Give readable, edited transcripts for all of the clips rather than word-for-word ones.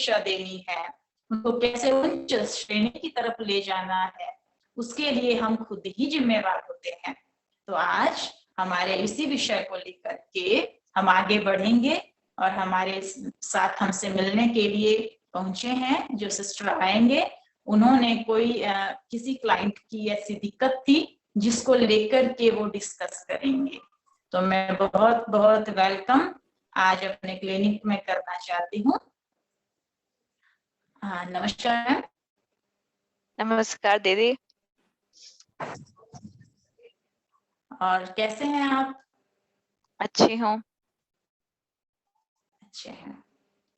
दिशा देनी है, उनको कैसे उच्च श्रेणी की तरफ ले जाना है, उसके लिए हम खुद ही जिम्मेवार होते हैं। तो आज हमारे इसी विषय को लेकर के हम आगे बढ़ेंगे और हमारे साथ हमसे मिलने के लिए पहुंचे हैं जो सिस्टर आएंगे। उन्होंने किसी क्लाइंट की ऐसी दिक्कत थी जिसको लेकर के वो डिस्कस करेंगे। तो मैं बहुत बहुत वेलकम आज अपने क्लिनिक में करना चाहती हूँ। हाँ, नमस्कार। नमस्कार दीदी। और कैसे हैं आप? अच्छी हूँ। अच्छे हैं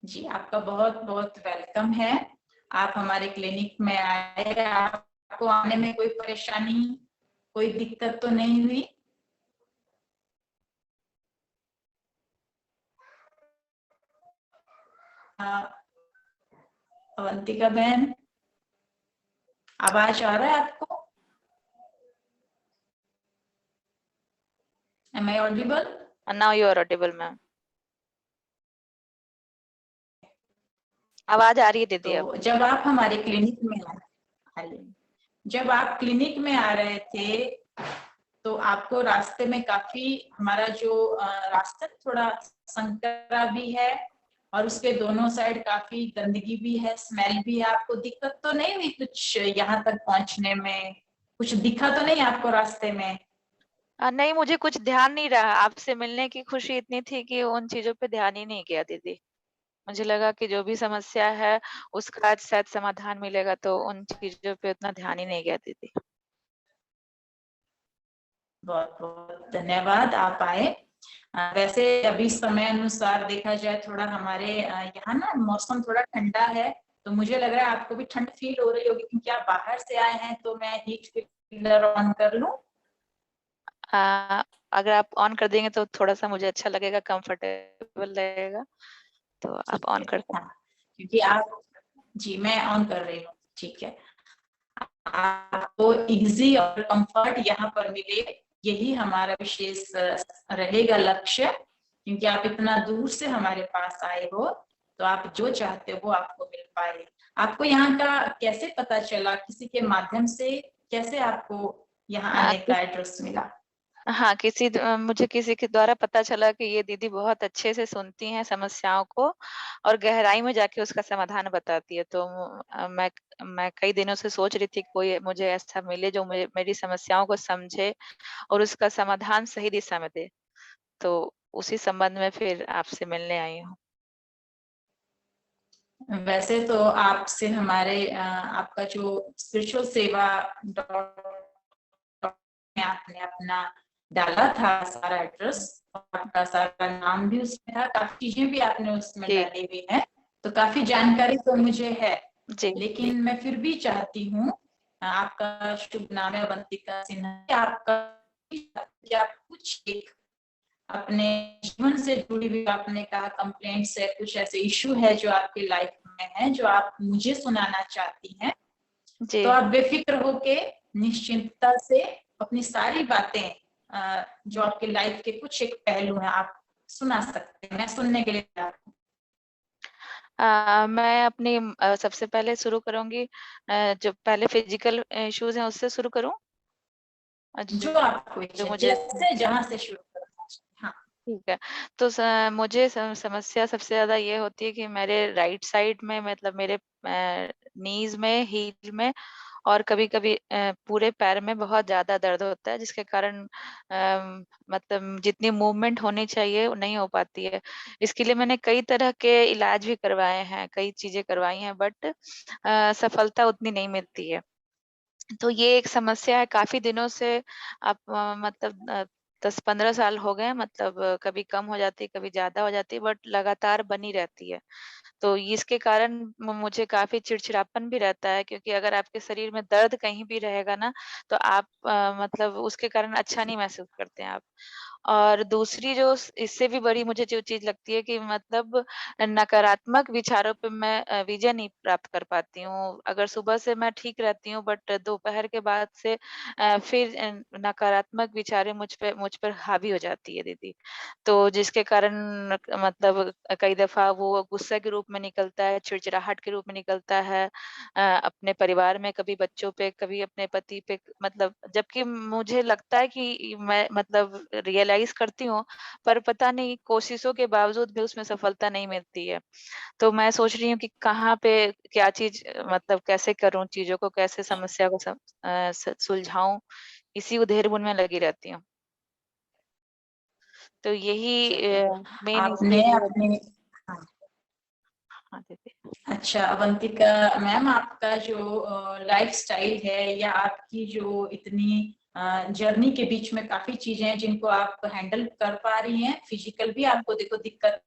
जी, आपका बहुत बहुत वेलकम है। आप हमारे क्लिनिक में आए, आपको आने में कोई परेशानी, कोई दिक्कत तो नहीं हुई? अवंतिका बहन, आवाज आ रहा है आपको? Am I audible? Now you are audible, ma'am. आवाज आ रही है दीदी अब। तो जब आप हमारे क्लिनिक में जब आप क्लिनिक में आ रहे थे तो आपको रास्ते में काफी हमारा जो रास्ता थोड़ा संकरा भी है और उसके दोनों साइड काफी गंदगी भी है, स्मेल भी है। आपको दिक्कत तो नहीं हुई कुछ यहाँ तक पहुंचने में? कुछ दिखा तो नहीं आपको रास्ते में? नहीं, मुझे कुछ ध्यान नहीं रहा। आपसे मिलने की खुशी इतनी थी कि उन चीजों पे ध्यान ही नहीं किया दीदी। मुझे लगा कि जो भी समस्या है उसका आज शायद समाधान मिलेगा, तो उन चीजों पे उतना ध्यान ही नहीं गया दीदी। बहुत बहुत धन्यवाद, आप आए। वैसे अभी समय अनुसार देखा जाए थोड़ा हमारे यहाँ ना मौसम थोड़ा ठंडा है, तो मुझे लग रहा है आपको भी ठंड फील हो रही होगी क्योंकि आप बाहर से आए हैं। तो मैं हीट कूलर ऑन कर लूं? अगर आप ऑन कर देंगे तो थोड़ा सा मुझे अच्छा लगेगा, कंफर्टेबल लगेगा, तो आप ठीक ऑन है, कर दें। हाँ, क्योंकि आप जी मैं ऑन कर रही हूँ। ठीक है, आपको इजी और कंफर्ट यहाँ पर मिले, यही हमारा विशेष रहेगा लक्ष्य। क्योंकि आप इतना दूर से हमारे पास आए हो, तो आप जो चाहते हो वो आपको मिल पाए। आपको यहाँ का कैसे पता चला? किसी के माध्यम से कैसे आपको यहाँ हाँ, आने का एड्रेस मिला? हाँ, मुझे किसी के द्वारा पता चला कि ये दीदी बहुत अच्छे से सुनती हैं समस्याओं को और गहराई में जाके उसका समाधान बताती है। तो मैं कई दिनों से सोच रही थी कि कोई मुझे ऐसा मिले जो मेरी समस्याओं को समझे और उसका समाधान सही दिशा में दे। तो उसी संबंध में फिर आपसे मिलने आई हूँ। वैसे तो आपसे हमारे आपका जो स्पिरिचुअल सेवा में आपने अपना डाला था सारा एड्रेस, आपका सारा नाम भी उसमें था, काफी चीजें भी आपने उसमें जी, डाली हुई है, तो काफी जानकारी तो मुझे है। जी, जी। लेकिन मैं फिर भी चाहती हूँ, आपका शुभ नाम है अवंतिका सिन्हा, आपका कि आप कुछ एक अपने जीवन से जुड़ी हुई, आपने कहा कंप्लेंट्स है, कुछ ऐसे इशू है जो आपकी लाइफ में है जो आप मुझे सुनाना चाहती हैं, जी। तो आप बेफिक्र होके निश्चिंतता से अपनी सारी बातें, जो आपके लाइफ के कुछ एक पहलू हैं, आप सुना सकते हैं। मैं सुनने के लिए तैयार हूँ। मैं अपनी सबसे पहले शुरू करूँगी, जो पहले फिजिकल इश्यूज़ हैं उससे शुरू करूँ? जो आपको जो इच्छा, मुझे जैसे जहां से शुरू करना चाहिए। हाँ। ठीक है। तो मुझे समस्या सबसे ज़्यादा ये होती है कि मेरे राइट साइड में, मतलब मेरे नीज़ में, हील में और कभी-कभी पूरे पैर में बहुत ज़्यादा दर्द होता है, जिसके कारण मतलब जितनी मूवमेंट होनी चाहिए वो नहीं हो पाती है। इसके लिए मैंने कई तरह के इलाज भी करवाए हैं, कई चीज़ें करवाई हैं, बट सफलता उतनी नहीं मिलती है। तो ये एक समस्या है काफ़ी दिनों से। आप मतलब 10-15 साल हो गए हैं, मतलब कभी कम हो जाती है, कभी ज़्यादा हो जाती है, बट लगातार बनी रहती है। तो इसके कारण मुझे काफ़ी चिड़चिड़ापन भी रहता है, क्योंकि अगर आपके शरीर में दर्द कहीं भी रहेगा ना, तो आप मतलब उसके कारण अच्छा नहीं महसूस करते हैं आप। और दूसरी जो इससे भी बड़ी मुझे जो चीज़ लगती है कि मतलब नकारात्मक विचारों पे मैं विजय नहीं प्राप्त कर पाती हूँ। अगर सुबह से मैं ठीक रहती हूँ बट दोपहर के बाद से फिर नकारात्मक विचारें मुझ पर हावी हो जाती है दीदी। तो जिसके कारण मतलब कई दफ़ा वो गुस्से के रूप में निकलता है, चिड़चिड़ाहट के रूप में निकलता है। अपने परिवार में, कभी बच्चों पे, कभी अपने पति पे मतलब जबकि मुझे लगता है कि मैं मतलब रियलाइज़ करती हूँ, पर पता नहीं कोशिशों के बावजूद भी उसमें सफलता नहीं मिलती है। तो मैं सोच रही हूँ कि कहाँ पे क्या चीज़ मतलब कैसे करूँ चीज़ों को, कैसे समस्या को सुलझाऊँ? इसी उधेड़-बुन में लगी रहती हूँ। तो यही चलिए, मेन आपने इसलिए जो अपने हाँ, हाँ, दीदी। अच्छा अवंतिका मैम, आपका जो लाइफस्टाइल है या आपकी जो इतनी जर्नी के बीच में काफी चीजें हैं जिनको आप हैंडल कर पा रही हैं, फिजिकल भी आपको देखो दिक्कत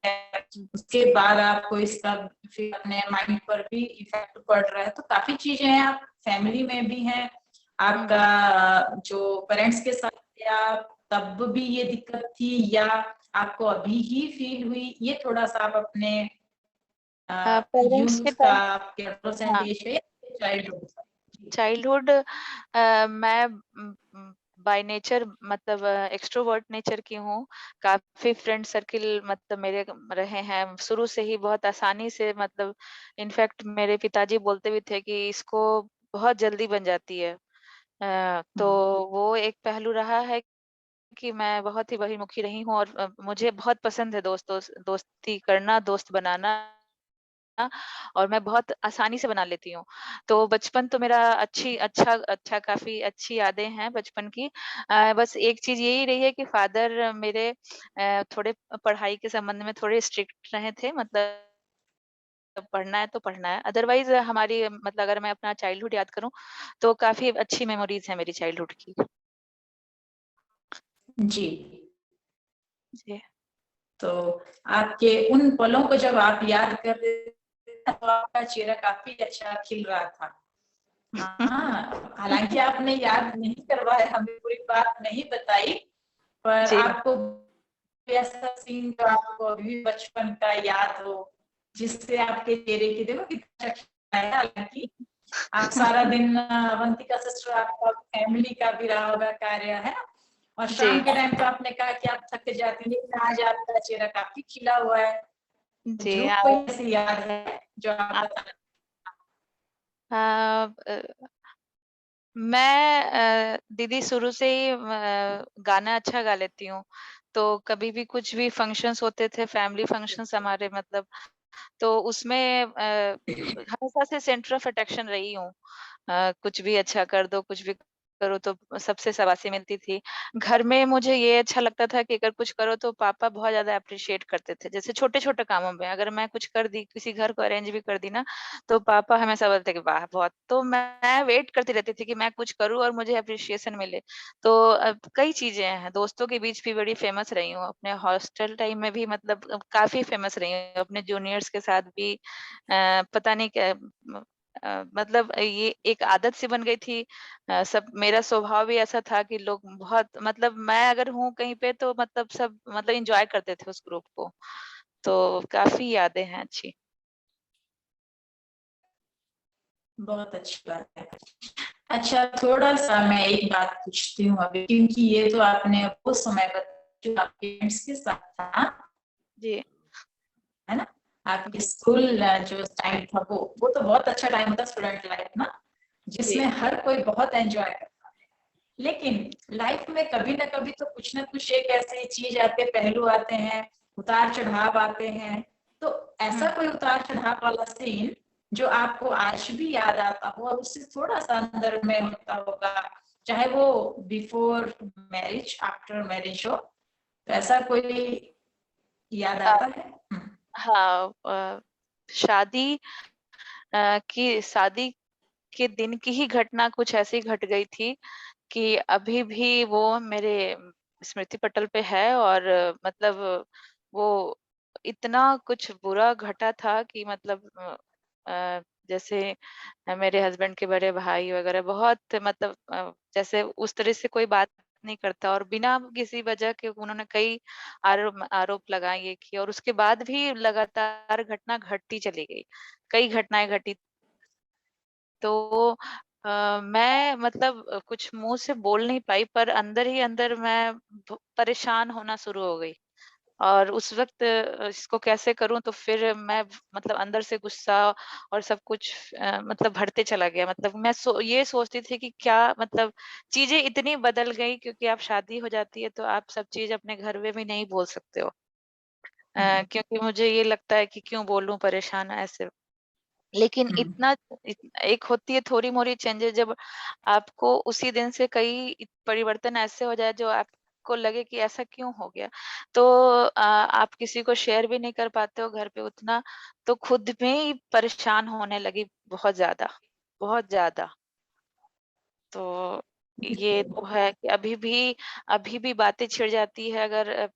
है, उसके बाद आपको इसका फिर अपने माइंड पर भी इफेक्ट पड़ रहा है, तो काफी चीजें हैं, आप फैमिली में भी हैं, हुँ। आपका जो पेरेंट्स के साथ या तब भी ये दिक्कत थी या आपको अभी ही फील हुई, ये थोड़ा सा आप अपने पेरेंट्स के यूथ का टाइम क्या हाँ। परसेंटेज है या चाइल्डहुड का? जी। चाइल्डहुड मैं बाय नेचर मतलब एक्सट्रोवर्ट नेचर की हूँ। काफ़ी फ्रेंड सर्किल मतलब मेरे रहे हैं। शुरू से ही बहुत आसानी से मतलब इनफैक्ट मेरे पिताजी बोलते भी थे कि इसको बहुत जल्दी बन जाती है। तो हुँ। वो एक पहलू रहा है कि मैं बहुत ही बहिर्मुखी रही हूँ और मुझे बहुत पसंद है दोस्ती करना, दोस्त बनाना। और मैं बहुत आसानी से बना लेती हूँ। तो बचपन तो मेरा काफ़ी अच्छी यादें हैं बचपन की। बस एक चीज़ यही रही है कि फ़ादर मेरे थोड़े पढ़ाई के संबंध में थोड़े स्ट्रिक्ट रहे थे मतलब पढ़ना है तो पढ़ना है। अदरवाइज़ हमारी मतलब अगर मैं अपना चाइल्डहुड याद करूँ, तो काफ़ी अच्छी मेमोरीज़ हैं मेरी चाइल्डहुड की। जी। जी। तो आपके उन पलों को जब आप याद कर रहे थे तो आपका चेहरा काफ़ी अच्छा खिल रहा था। हाँ, हालाँकि आपने याद नहीं करवाया, हमें पूरी बात नहीं बताई, पर जी। आपको कोई ऐसा सीन जो आपको अभी भी बचपन का याद हो, जिससे आपके चेहरे की देखो कितना अच्छा खिला है, हालाँकि आप सारा दिन अवंतिका सिस्टर आपका फैमिली का भी रहा होगा कार्य, है ना? और जी। शाम के टाइम तो आपने कहा कि आप थक जाती हैं, लेकिन आज आपका चेहरा काफ़ी खिला हुआ है। जी, जो कोई हाँ। ऐसी याद है जो आप अ, बता अ, मैं दीदी शुरू से ही गाना अच्छा गा लेती हूँ। तो कभी भी कुछ भी फंक्शंस होते थे, फैमिली फंक्शंस हमारे मतलब तो उसमें हमेशा से सेंटर ऑफ अट्रैक्शन रही हूँ। कुछ भी अच्छा कर दो, कुछ भी करो तो सबसे शाबाशी मिलती थी। घर में मुझे ये अच्छा लगता था कि अगर कुछ करो तो पापा बहुत ज़्यादा एप्रिशिएट करते थे। जैसे छोटे-छोटे कामों में अगर मैं कुछ कर दी, किसी घर को अरेंज भी कर दी ना, तो पापा हमेशा बोलते कि वाह! बहुत तो मैं वेट करती रहती थी कि मैं कुछ करूँ और मुझे एप्रिशिएशन मिले। तो कई चीज़ें हैं, दोस्तों के बीच भी बड़ी फ़ेमस रही हूँ, अपने हॉस्टल टाइम में भी मतलब काफ़ी फ़ेमस रही हूँ, अपने जूनियर्स के साथ भी पता नहीं क्या मतलब ये एक आदत सी बन गई थी। सब मेरा स्वभाव भी ऐसा था कि लोग बहुत मतलब मैं अगर हूँ कहीं पे तो मतलब सब मतलब एन्जॉय करते थे उस ग्रुप को। तो काफ़ी यादें हैं अच्छी। बहुत अच्छी बात है। अच्छा, थोड़ा-सा मैं एक बात पूछती हूँ अभी, क्योंकि ये तो आपने वो समय बताया जो आपके पेरेंट्स के साथ था, जी, है ना? आपके स्कूल जो टाइम था वो तो बहुत अच्छा टाइम होता है स्टूडेंट लाइफ ना, जी। जिसमें हर कोई बहुत एन्जॉय करता है। लेकिन लाइफ में कभी ना कभी तो कुछ ना कुछ एक ऐसी चीज आते पहलू आते हैं, उतार चढ़ाव आते हैं, तो हुँ। ऐसा कोई उतार चढ़ाव वाला सीन जो आपको आज भी याद आता हो और उससे थोड़ा सा अंदर में होता होगा, चाहे वो बिफोर मैरिज आफ्टर मैरिज हो, तो ऐसा कोई याद अ, आता है? हाँ शादी की शादी के दिन की ही घटना कुछ ऐसी घट गई थी कि अभी भी वो मेरे स्मृति पटल पे है और मतलब वो इतना कुछ बुरा घटा था कि मतलब जैसे मेरे हस्बैंड के बड़े भाई वगैरह बहुत मतलब जैसे उस तरह से कोई बात नहीं करता, और बिना किसी वजह के उन्होंने कई आरोप लगाए, ये किए, और उसके बाद भी लगातार घटना घटती चली गई। कई घटनाएँ घटी, तो मैं मतलब कुछ मुँह से बोल नहीं पाई, पर अंदर ही अंदर मैं परेशान होना शुरू हो गई। और उस वक़्त इसको कैसे करूँ, तो फिर मैं मतलब अंदर से गुस्सा और सब कुछ मतलब बढ़ते चला गया। मतलब मैं ये सोचती थी कि क्या मतलब चीज़ें इतनी बदल गई, क्योंकि आप शादी हो जाती है तो आप सब चीज़ अपने घर में भी नहीं बोल सकते हो। हम्म, क्योंकि मुझे ये लगता है कि क्यों बोलूँ, परेशान ऐसे। लेकिन हम्म, इतना एक होती है थोड़ी-मोड़ी चेंजेज़, जब आपको उसी दिन से कई परिवर्तन ऐसे हो जाए जो आपको लगे कि ऐसा क्यों हो गया? तो आप किसी को शेयर भी नहीं कर पाते हो घर पे उतना, तो खुद में ही परेशान होने लगी बहुत ज़्यादा। तो ये बिल्कुल। तो है कि अभी भी बातें छिड़ जाती है, अगर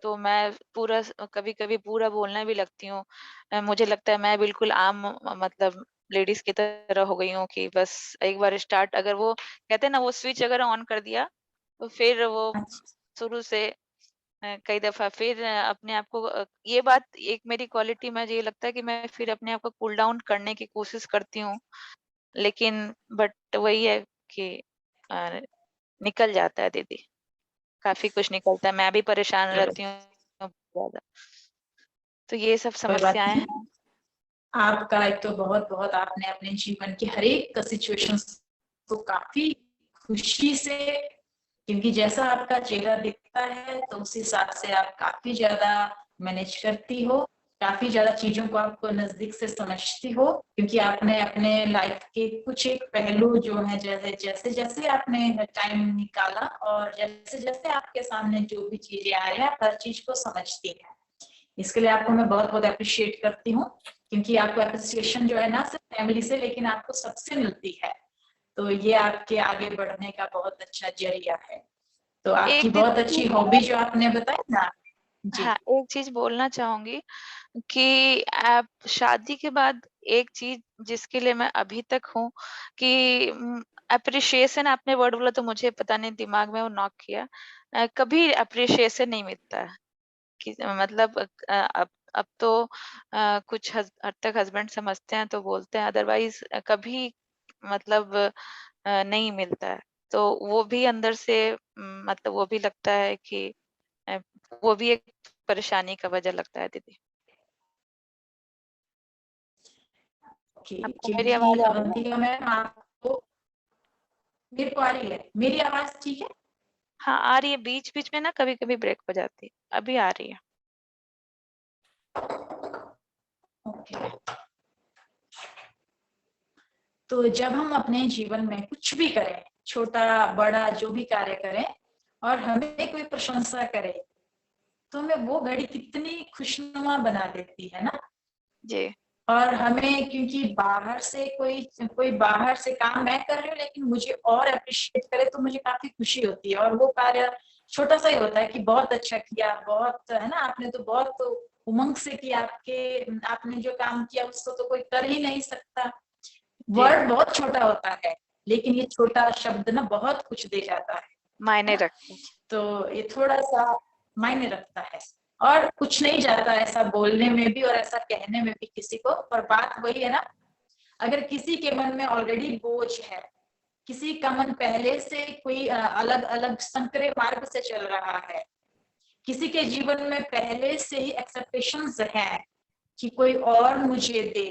तो मैं पूरा कभी-कभी पूरा बोलने भी लगती हूँ। मुझे लगता है मैं बिल्कुल आम मतलब लेडीज़ की तरह हो गई हूँ कि बस एक बार स्टार्ट, अगर वो कहते हैं ना, वो स्विच अगर ऑन कर दिया, तो फिर वो अच्छा। शुरू से कई दफ़ा फिर अपने आप को ये बात एक मेरी क्वालिटी, मुझे ये लगता है कि मैं फिर अपने आप को कूल डाउन करने की कोशिश करती हूँ। लेकिन बट वही है कि अ, निकल जाता है दीदी, काफ़ी कुछ निकलता है, मैं भी परेशान कोई रहती हूँ बहुत ज़्यादा। तो ये सब बात समस्याएँ नहीं। हैं। आपका एक तो बहुत बहुत आपने अपने जीवन की हर एक सिचुएशंस को काफी खुशी से, क्योंकि जैसा आपका चेहरा दिखता है तो उस हिसाब से आप काफी ज्यादा मैनेज करती हो, काफी ज्यादा चीजों को आपको नजदीक से समझती हो, क्योंकि आपने अपने लाइफ के कुछ एक पहलू जो है, जैसे जैसे जैसे आपने टाइम निकाला और जैसे जैसे आपके सामने जो भी चीजें आ रही है, आप हर चीज को समझती है। इसके लिए आपको मैं बहुत बहुत अप्रिशिएट करती हूँ, क्योंकि आपको अप्रिसिएशन जो है ना सिर्फ फैमिली से, लेकिन आपको सबसे मिलती है। तो ये आपके आगे बढ़ने का बहुत अच्छा जरिया है। तो आपकी एक बहुत अच्छी दीदी हॉबी जो आपने बताई ना। जी। हाँ, एक चीज़ बोलना चाहूँगी कि आप शादी के बाद एक चीज़ जिसके लिए मैं अभी तक हूँ कि एप्रिशिएशन, आपने वर्ड बोला तो मुझे पता नहीं दिमाग में वो नॉक किया। कभी एप्रिशिएशन नहीं मिलता है कि मतलब अब तो कुछ हद तक हस्बैंड समझते हैं तो बोलते हैं, अदरवाइज़ कभी मतलब नहीं मिलता है। तो वो भी अंदर से मतलब वो भी लगता है कि अ, वो भी एक परेशानी का वजह लगता है दीदी। ओके। आपको मेरी क्योंकि आवाज़ आ रही है? ठीक है मैम, आपको मेरे को आ रही है मेरी आवाज, ठीक है। हाँ, आ रही है, बीच-बीच में ना कभी-कभी ब्रेक हो जाती है। अभी आ रही है। ओके। तो जब हम अपने जीवन में कुछ भी करें, छोटा बड़ा जो भी कार्य करें, और हमें कोई प्रशंसा करे, तो हमें वो घड़ी कितनी खुशनुमा बना देती है ना। जी, और हमें, क्योंकि बाहर से कोई कोई बाहर से काम मैं कर रही हूँ, लेकिन मुझे और अप्रिशिएट करे तो मुझे काफी खुशी होती है। और वो कार्य छोटा सा ही होता है कि बहुत अच्छा किया, बहुत है ना, आपने तो बहुत उमंग से किया, आपने जो काम किया उसको तो कोई कर ही नहीं सकता। जी, वर्ड बहुत छोटा होता है, लेकिन ये छोटा शब्द ना बहुत कुछ दे जाता है मायने ना। रखता है। तो ये थोड़ा सा मायने रखता है। और कुछ नहीं जाता ऐसा बोलने में भी और ऐसा कहने में भी किसी को, पर बात वही है ना, अगर किसी के मन में ऑलरेडी बोझ है, किसी का मन पहले से कोई अलग अलग संकरे मार्ग से चल रहा है, किसी के जीवन में पहले से ही एक्सपेक्टेशंस हैं कि कोई और मुझे दे,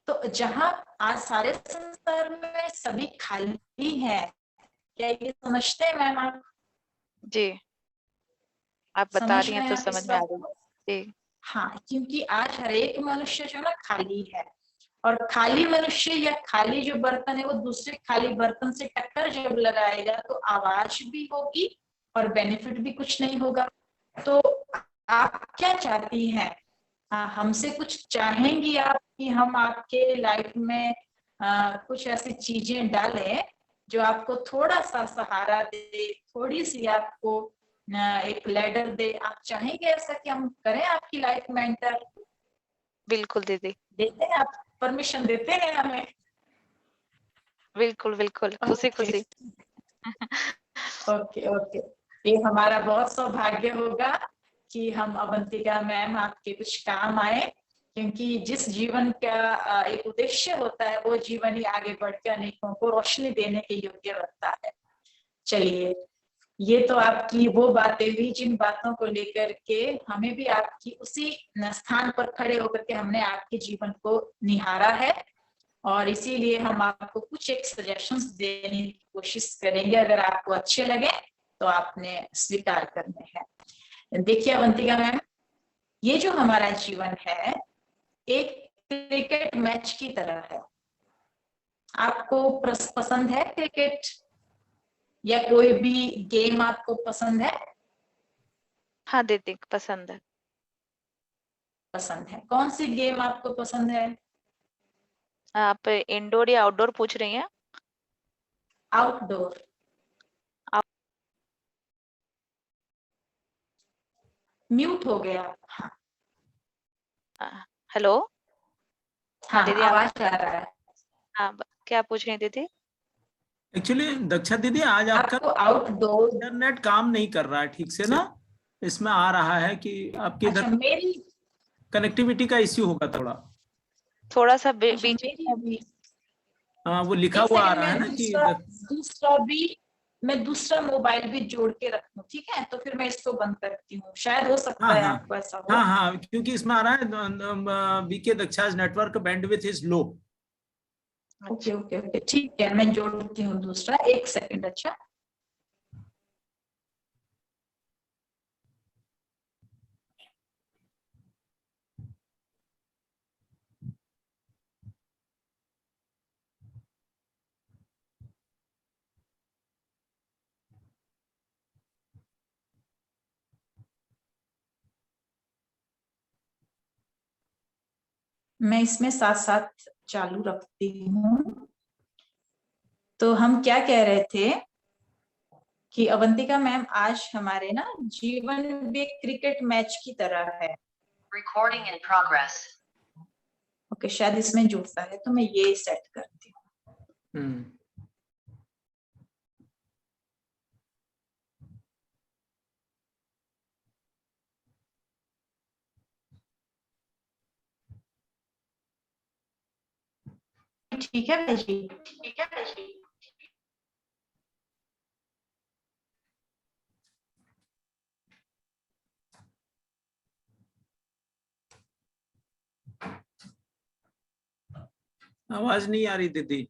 तो जहां आज सारे संसार में सभी खाली हैं, क्या ये समझते हैं मैम आप? जी, आप बता समझ रही रहे हैं हैं तो आप समझ इस में आ बात रही है। को? जी, हाँ, क्योंकि आज हर एक मनुष्य जो है ना खाली है, और खाली मनुष्य या खाली जो बर्तन है वो दूसरे खाली बर्तन से टक्कर जब लगाएगा तो आवाज भी होगी और बेनिफिट भी कुछ नहीं होगा। तो आप क्या चाहती हैं? हमसे कुछ चाहेंगी आप कि हम आपके लाइफ में कुछ ऐसी चीजें डालें जो आपको थोड़ा सा सहारा दे, थोड़ी सी आपको एक लेडर दे? आप चाहेंगे ऐसा कि हम करें आपकी लाइफ में एंटर? बिल्कुल दीदी, देते हैं आप? परमिशन देते हैं हमें? बिल्कुल, बिल्कुल, ओके। खुशी-खुशी। ओके ओके, ये हमारा बहुत सौभाग्य होगा कि हम अवंतिका मैम आपके कुछ काम आए, क्योंकि जिस जीवन का एक उद्देश्य होता है वो जीवन ही आगे बढ़ के अनेकों को रोशनी देने के योग्य बनता है। चलिए, ये तो आपकी वो बातें हुई जिन बातों को लेकर के हमें भी आपकी उसी स्थान पर खड़े होकर के हमने आपके जीवन को निहारा है, और इसीलिए हम आपको कुछ एक सजेशंस देने की कोशिश करेंगे। अगर आपको अच्छे लगे तो आपने स्वीकार करने हैं। देखिए अवंतिका मैम, ये जो हमारा जीवन है एक क्रिकेट मैच की तरह है। आपको पसंद है क्रिकेट या कोई भी गेम आपको पसंद है? हाँ दीदी, पसंद है। पसंद है, कौन सी गेम आपको पसंद है? आप इंडोर या आउटडोर पूछ रही हैं? आउटडोर। म्यूट हो गया। हाँ हेलो। हाँ दीदी आवाज आ रहा है। हाँ, क्या पूछ रही दीदी? एक्चुअली दक्षा दीदी, आज आपका आपको आउटडोर इंटरनेट काम नहीं कर रहा है ठीक से ना, इसमें आ रहा है कि आपकी अच्छा, मेरी कनेक्टिविटी का इश्यू होगा थोड़ा सा अच्छा, बीच मेरी भी हाँ, वो लिखा एक हुआ आ सेकंड, रहा है मैं ना कि दूसरा मोबाइल भी जोड़ के रखूं, ठीक है? तो फिर मैं इसको बंद करती हूँ, शायद हो सकता हाँ है हाँ आपको ऐसा हो। हाँ हाँ, क्योंकि इसमें आ रहा है BK Daksha's network bandwidth is low. Okay okay okay, ठीक है, मैं जोड़ती हूँ दूसरा, एक सेकंड। अच्छा, मैं इसमें साथ साथ चालू रखती हूँ। तो हम क्या कह रहे थे कि अवंतिका मैम, आज हमारे ना जीवन भी एक क्रिकेट मैच की तरह है। Recording in progress. ओके, शायद इसमें जुड़ता है, तो मैं ये सेट करती हूँ। ठीक है भाई जी, ठीक है भाई जी। आवाज नहीं आ रही दीदी।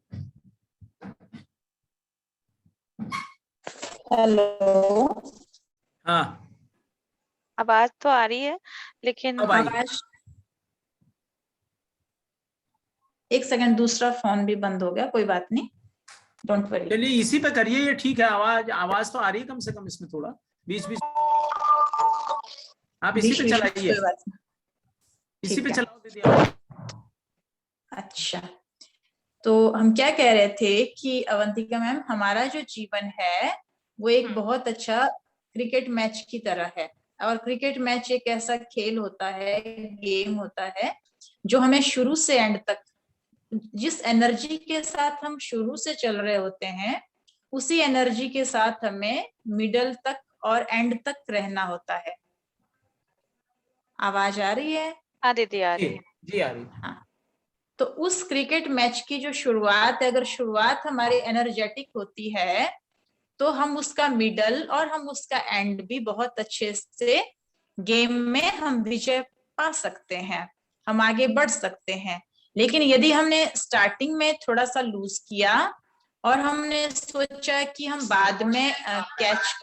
हेलो। हाँ, आवाज तो आ रही है, लेकिन आवाज, एक सेकंड, दूसरा फोन भी बंद हो गया, कोई बात नहीं, डोंट वरी। चलिए इसी पे करिए, ये ठीक है। आवाज तो आ रही है कम से कम, इसमें थोड़ा बीच बीच आप इसी पे चलाइए, इसी पे चलाओ दीदी। अच्छा, तो हम क्या कह रहे थे कि अवंतिका मैम, हमारा जो जीवन है वो एक बहुत अच्छा क्रिकेट मैच की तरह है। और क्रिकेट मैच एक ऐसा खेल होता है, गेम होता है, जो हमें शुरू से एंड तक, जिस एनर्जी के साथ हम शुरू से चल रहे होते हैं, उसी एनर्जी के साथ हमें मिडल तक और एंड तक रहना होता है। आवाज आ रही है? हाँ दीदी, आ रही है। जी आ रही है। हाँ, तो उस क्रिकेट मैच की जो शुरुआत है, अगर शुरुआत हमारी एनर्जेटिक होती है तो हम उसका मिडल और हम उसका एंड भी बहुत अच्छे से गेम में हम विजय पा सकते हैं, हम आगे बढ़ सकते हैं। लेकिन यदि हमने स्टार्टिंग में थोड़ा सा लूज किया और हमने सोचा कि हम बाद में कैच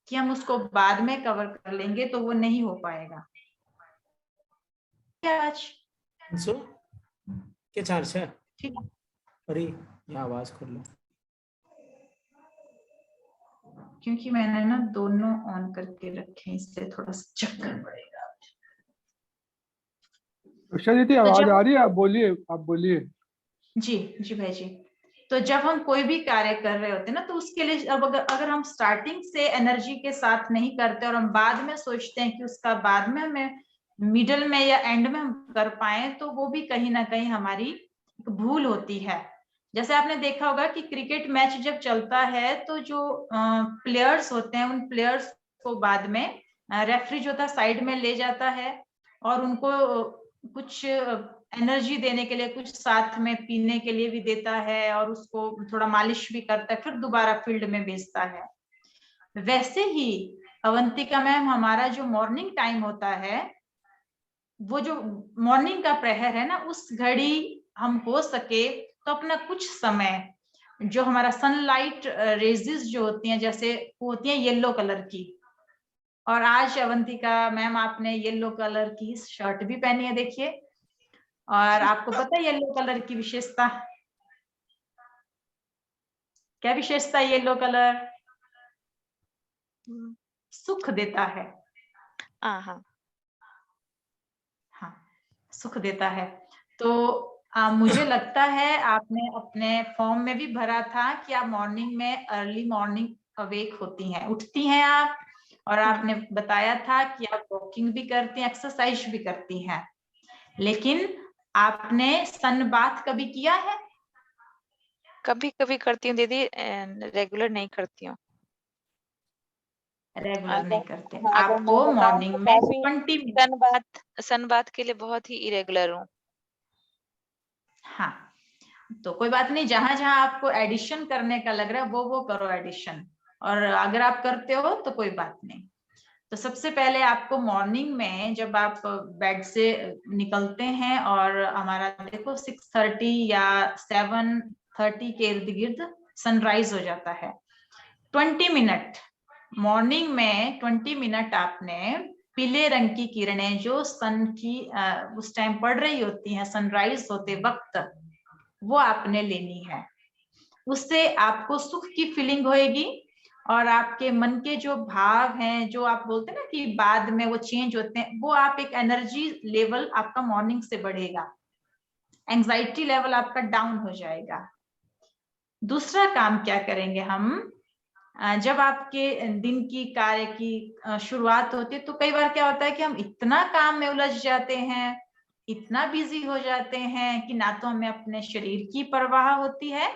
कि हम उसको बाद में कवर कर लेंगे, तो वो नहीं हो पाएगा। क्या चार्ज है? ठीक, अरे ये आवाज कर लो, क्योंकि मैंने ना दोनों ऑन करके रखे, इससे थोड़ा सा चक्कर पड़ेगा। उषा दीदी, आवाज आ रही है? आप बोलिए, आप बोलिए। जी जी भाई जी। तो जब हम कोई भी कार्य कर रहे होते हैं ना, तो उसके लिए अब अगर हम स्टार्टिंग से एनर्जी के साथ नहीं करते और हम बाद में सोचते हैं कि उसका बाद में हमें मिडल में या एंड में हम कर पाए तो वो भी कहीं ना कहीं हमारी भूल होती है। जैसे आपने देखा होगा कि क्रिकेट मैच जब चलता है तो जो प्लेयर्स होते हैं, उन प्लेयर्स को बाद में रेफरी जो था साइड में ले जाता है और उनको कुछ एनर्जी देने के लिए कुछ साथ में पीने के लिए भी देता है और उसको थोड़ा मालिश भी करता है, फिर दोबारा फील्ड में भेजता है। वैसे ही अवंतिका मैम, हमारा जो मॉर्निंग टाइम होता है, वो जो मॉर्निंग का प्रहर है ना, उस घड़ी हम हो सके तो अपना कुछ समय, जो हमारा सनलाइट रेजेस जो होती हैं, जैसे वो होती हैं येलो कलर की, और आज अवंतिका मैम आपने येलो कलर की शर्ट भी पहनी है, देखिए। और आपको पता है येलो कलर की विशेषता क्या? विशेषता येलो कलर सुख देता है। हाँ, सुख देता है। तो मुझे लगता है आपने अपने फॉर्म में भी भरा था कि आप मॉर्निंग में अर्ली मॉर्निंग अवेक होती हैं, उठती हैं आप, और आपने बताया था कि आप वॉकिंग भी करती हैं, एक्सरसाइज भी करती हैं। लेकिन आपने सन बाथ कभी किया है? कभी कभी करती हूँ दीदी, रेगुलर नहीं करती हूँ। रेगुलर नहीं करते। अगर मैं आपको बताऊं मॉर्निंग तो में काफी 20 सन बात के लिए बहुत ही इरेगुलर हूँ। हाँ, तो कोई बात नहीं, जहां जहां आपको एडिशन करने का लग रहा है वो करो एडिशन, और अगर आप करते हो तो कोई बात नहीं। तो सबसे पहले आपको मॉर्निंग में जब आप बेड से निकलते हैं, और हमारा देखो 6:30 या 7:30 के इर्द गिर्द सनराइज हो जाता है। 20 मिनट मॉर्निंग में 20 मिनट आपने पीले रंग की किरणें जो सन की उस टाइम पड़ रही होती हैं सनराइज होते वक्त, वो आपने लेनी है। उससे आपको सुख की फीलिंग होएगी, और आपके मन के जो भाव हैं, जो आप बोलते हैं ना कि बाद में वो चेंज होते हैं, वो आप एक एनर्जी लेवल आपका मॉर्निंग से बढ़ेगा, एंजाइटी लेवल आपका डाउन हो जाएगा। दूसरा काम क्या करेंगे हम, जब आपके दिन की कार्य की शुरुआत होती है तो कई बार क्या होता है कि हम इतना काम में उलझ जाते हैं, इतना बिजी हो जाते हैं कि ना तो हमें अपने शरीर की परवाह होती है,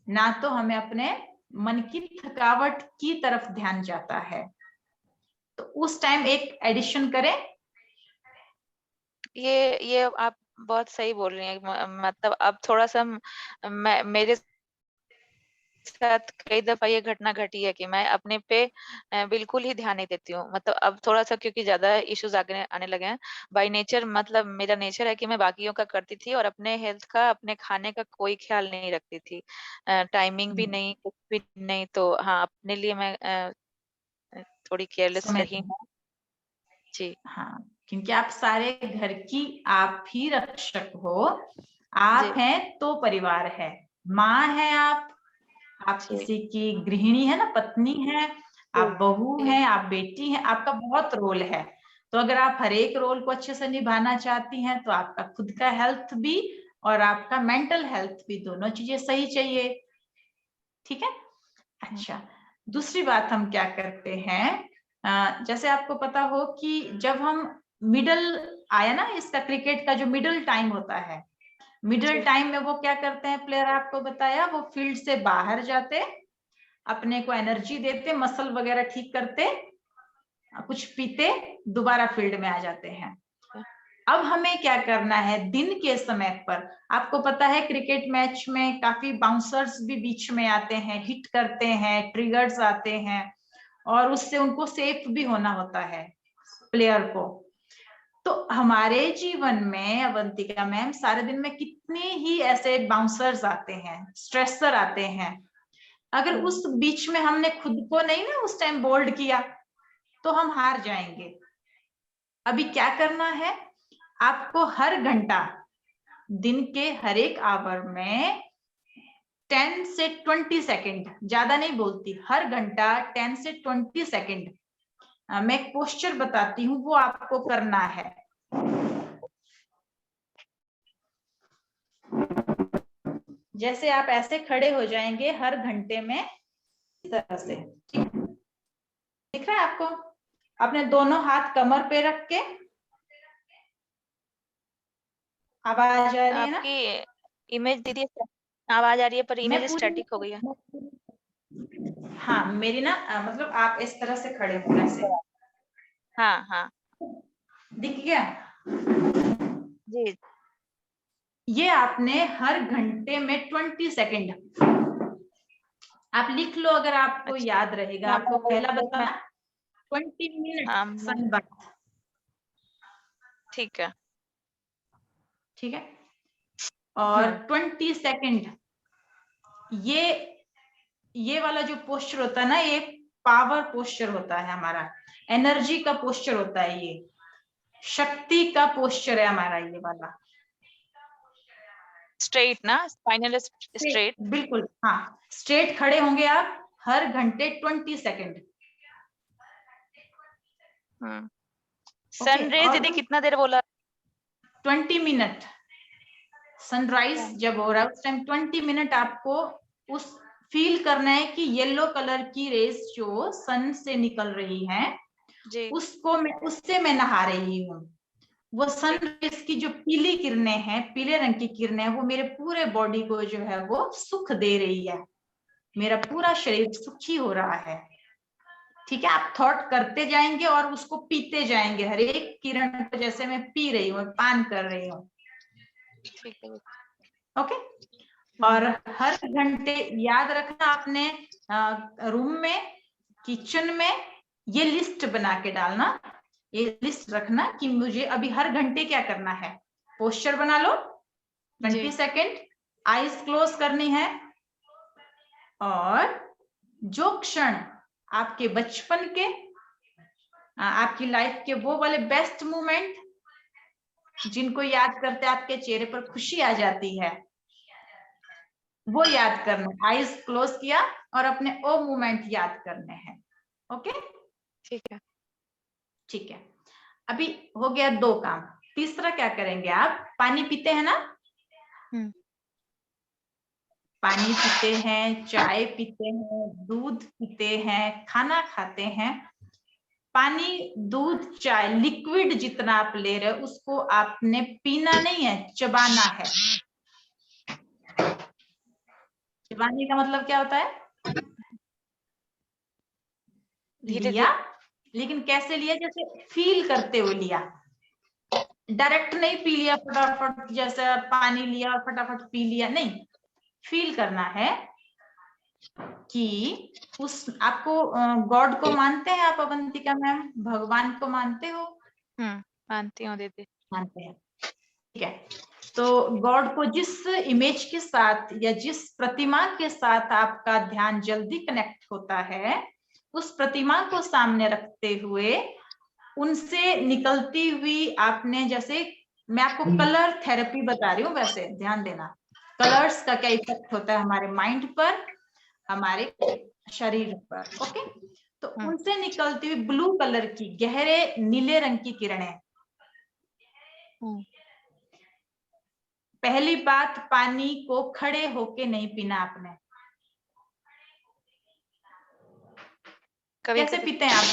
ना तो हमें अपने मन की थकावट की तरफ ध्यान जाता है। तो उस टाइम एक एडिशन करें। ये आप बहुत सही बोल रही हैं। मतलब अब थोड़ा सा मेरे साथ कई दफा ये घटना घटी है कि मैं अपने पे बिल्कुल ही ध्यान नहीं देती हूँ। मतलब अब थोड़ा सा क्योंकि ज्यादा इश्यूज आने लगे हैं बाय नेचर। मतलब मेरा नेचर है कि मैं बाकियों का करती थी और अपने हेल्थ का, अपने खाने का कोई ख्याल नहीं रखती थी, टाइमिंग भी नहीं, कुछ भी नहीं। तो हाँ, अपने लिए मैं थोड़ी केयरलेस समय रही हूँ जी। हाँ, क्योंकि आप सारे घर की आप ही रक्षक हो। आप जी हैं तो परिवार है, माँ है आप जी किसी की गृहिणी है ना, पत्नी है, आप बहू जी हैं, आप बेटी हैं, आपका बहुत रोल है। तो अगर आप हर एक रोल को अच्छे से निभाना चाहती हैं तो आपका खुद का हेल्थ भी और आपका मेंटल हेल्थ भी, दोनों चीजें सही चाहिए। ठीक है। अच्छा, दूसरी बात हम क्या करते हैं, जैसे आपको पता हो कि जब हम मिडल आया ना, इसका क्रिकेट का जो मिडल टाइम होता है, मिडल जी टाइम में वो क्या करते हैं प्लेयर, आपको बताया, वो फील्ड से बाहर जाते, अपने को एनर्जी देते, मसल वगैरह ठीक करते, कुछ पीते, दोबारा फील्ड में आ जाते हैं। अब हमें क्या करना है दिन के समय पर, आपको पता है क्रिकेट मैच में काफी बाउंसर्स भी बीच में आते हैं, हिट करते हैं, ट्रिगर्स आते हैं, और उससे उनको सेफ भी होना होता है प्लेयर को। तो हमारे जीवन में अवंतिका मैम सारे दिन में कितने ही ऐसे बाउंसर्स आते हैं, स्ट्रेसर आते हैं। अगर उस बीच में हमने खुद को नहीं ना उस टाइम बोल्ड किया तो हम हार जाएंगे। अभी क्या करना है, आपको हर घंटा, दिन के हर एक आवर में 10 से 20 सेकंड, ज्यादा नहीं बोलती, हर घंटा 10 से 20 सेकंड मैं एक पोस्चर बताती हूँ, वो आपको करना है। जैसे आप ऐसे खड़े हो जाएंगे हर घंटे में, इस तरह से, दिख रहा है आपको? अपने दोनों हाथ कमर पे रख के आवाज आ रही है ना? आपकी इमेज दीदी आवाज आ रही है पर मैं इमेज पूरी- स्टैटिक हो गई है। हाँ मेरी ना मतलब आप इस तरह से खड़े हो ऐसे, हाँ हाँ दिख गया? जी ये आपने हर घंटे में 20 सेकंड आप लिख लो, अगर आपको अच्छा। याद रहेगा। आपको पहला बताना 20 मिनट हाँ सन बाथ, ठीक है। ठीक है? और 20 सेकंड ये वाला जो पोस्चर होता है ना, ये पावर पोस्चर होता है हमारा, एनर्जी का पोस्चर होता है, ये शक्ति का पोस्चर है हमारा ये वाला। स्ट्रेट ना, स्पाइनल स्ट्रेट। बिल्कुल, हाँ स्ट्रेट खड़े होंगे आप हर घंटे 20 सेकंड। सन रेज दीदी कितना देर बोला? 20 मिनट। सनराइज जब हो रहा है उस टाइम 20 मिनट आपको उस फील करना है कि येलो कलर की रेज जो सन से निकल रही है जी उससे मैं नहा रही हूँ। वो सन रेज की जो पीली किरणें हैं, पीले रंग की किरणें, वो मेरे पूरे बॉडी को जो है वो सुख दे रही है, मेरा पूरा शरीर सुखी हो रहा है। ठीक है, आप थॉट करते जाएंगे और उसको पीते जाएंगे, हर एक किरण को जैसे मैं पी रही हूँ, पान कर रही हूँ। ठीक है। ओके, और हर घंटे याद रखना आपने रूम में, किचन में ये लिस्ट बना के डालना, ये लिस्ट रखना कि मुझे अभी हर घंटे क्या करना है। पोस्चर बना लो 20 सेकेंड, आईज क्लोज करनी है, और जो क्षण आपके बचपन के, आपकी लाइफ के वो वाले बेस्ट मोमेंट जिनको याद करते आपके चेहरे पर खुशी आ जाती है, वो याद करना। आईज क्लोज किया और अपने ओ मोमेंट याद करने हैं। ओके, ठीक है। ठीक है, अभी हो गया 2 काम। तीसरा क्या करेंगे आप? पानी पीते हैं ना? पानी पीते हैं, चाय पीते हैं, दूध पीते हैं, खाना खाते हैं। पानी, दूध, चाय, लिक्विड जितना आप ले रहे हो उसको आपने पीना नहीं है, चबाना है। चबाने का मतलब क्या होता है? लिया, लेकिन कैसे लिया? जैसे फील करते हुए लिया, डायरेक्ट नहीं पी लिया फटाफट, जैसे पानी लिया और फटाफट पी लिया, नहीं। फील करना है कि उस, आपको गॉड को मानते हैं आप अवंतिका मैम? भगवान को मानते हो? मानती हूँ दीदी। मानते हैं, ठीक है। तो गॉड को जिस इमेज के साथ या जिस प्रतिमा के साथ आपका ध्यान जल्दी कनेक्ट होता है, उस प्रतिमा को सामने रखते हुए उनसे निकलती हुई आपने, जैसे मैं आपको कलर थेरेपी बता रही हूँ, वैसे ध्यान देना कलर्स का क्या इफेक्ट होता है हमारे माइंड पर, हमारे शरीर पर। ओके, तो उनसे निकलती हुई ब्लू कलर की, गहरे नीले रंग की किरणें। पहली बात, पानी को खड़े होके नहीं पीना आपने। कैसे पीते हैं आप?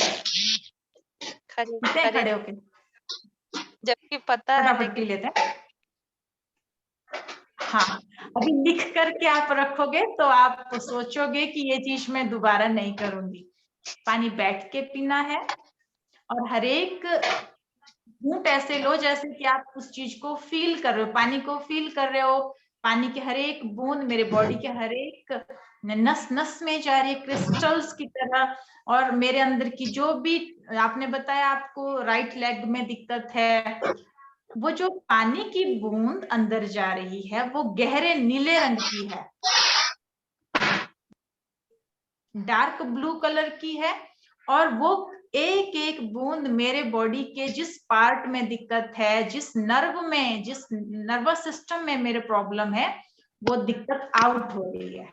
पीते हैं खड़े होके, जबकि पता है फटाफट पी लेते हैं। हाँ, अभी लिख करके आप रखोगे तो आप सोचोगे कि ये चीज मैं दोबारा नहीं करूंगी। पानी बैठ के पीना है, और हर एक घूंट ऐसे लो जैसे कि आप उस चीज को फील कर रहे हो, पानी को फील कर रहे हो। पानी के हर एक बूंद मेरे बॉडी के हर एक नस नस में जा रही है, क्रिस्टल्स की तरह। और मेरे अंदर की जो भी, आपने बताया आपको राइट लेग में दिक्कत है, वो जो पानी की बूंद अंदर जा रही है वो गहरे नीले रंग की है, डार्क ब्लू कलर की है, और वो एक एक बूंद मेरे बॉडी के जिस पार्ट में दिक्कत है, जिस नर्व में, जिस नर्वस सिस्टम में मेरे प्रॉब्लम है, वो दिक्कत आउट हो रही है।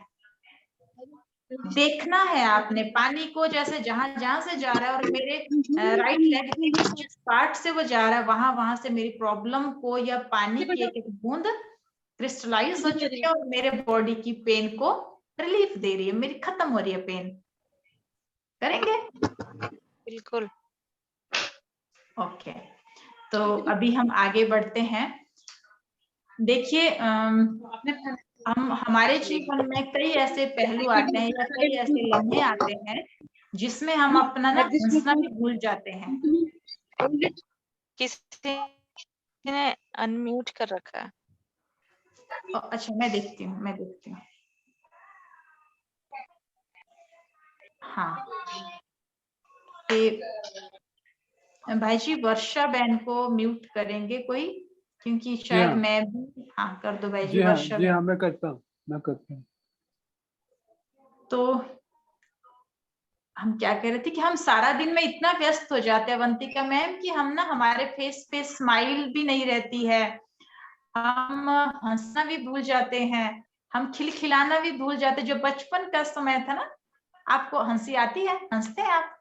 देखना है आपने पानी को, जैसे जहां जहां से जा रहा है, और मेरे राइट लेग के जिस पार्ट से वो जा रहा है, वहां वहां से मेरी प्रॉब्लम को, या पानी की एक एक बूंद क्रिस्टलाइज हो चुकी है और मेरे बॉडी की पेन को रिलीफ दे रही है, मेरी खत्म हो रही है पेन। करेंगे? बिल्कुल। ओके, तो अभी हम आगे बढ़ते हैं। देखिए हम हमारे जीवन में कई ऐसे पहलू आते हैं या कई ऐसे लम्हे आते हैं जिसमें हम अपना ना हंसना भी भूल जाते हैं। किसी ने अनम्यूट कर रखा है। अच्छा मैं देखती हूँ। हाँ भाई जी वर्षा बहन को म्यूट करेंगे कोई, क्योंकि शायद हाँ। मैं भी, हाँ कर दो भाई जी जी हाँ, वर्षा जी हाँ, बहन। मैं करता हूँ। तो हम क्या कह रहे थे कि हम सारा दिन में इतना व्यस्त हो जाते हैं अवंतिका मैम कि हम ना हमारे फेस पे स्माइल भी नहीं रहती है, हम हंसना भी भूल जाते हैं, हम खिलखिलाना भी भूल जाते हैं। जो बचपन का समय था ना, आपको हंसी आती है, हंसते हैं आप?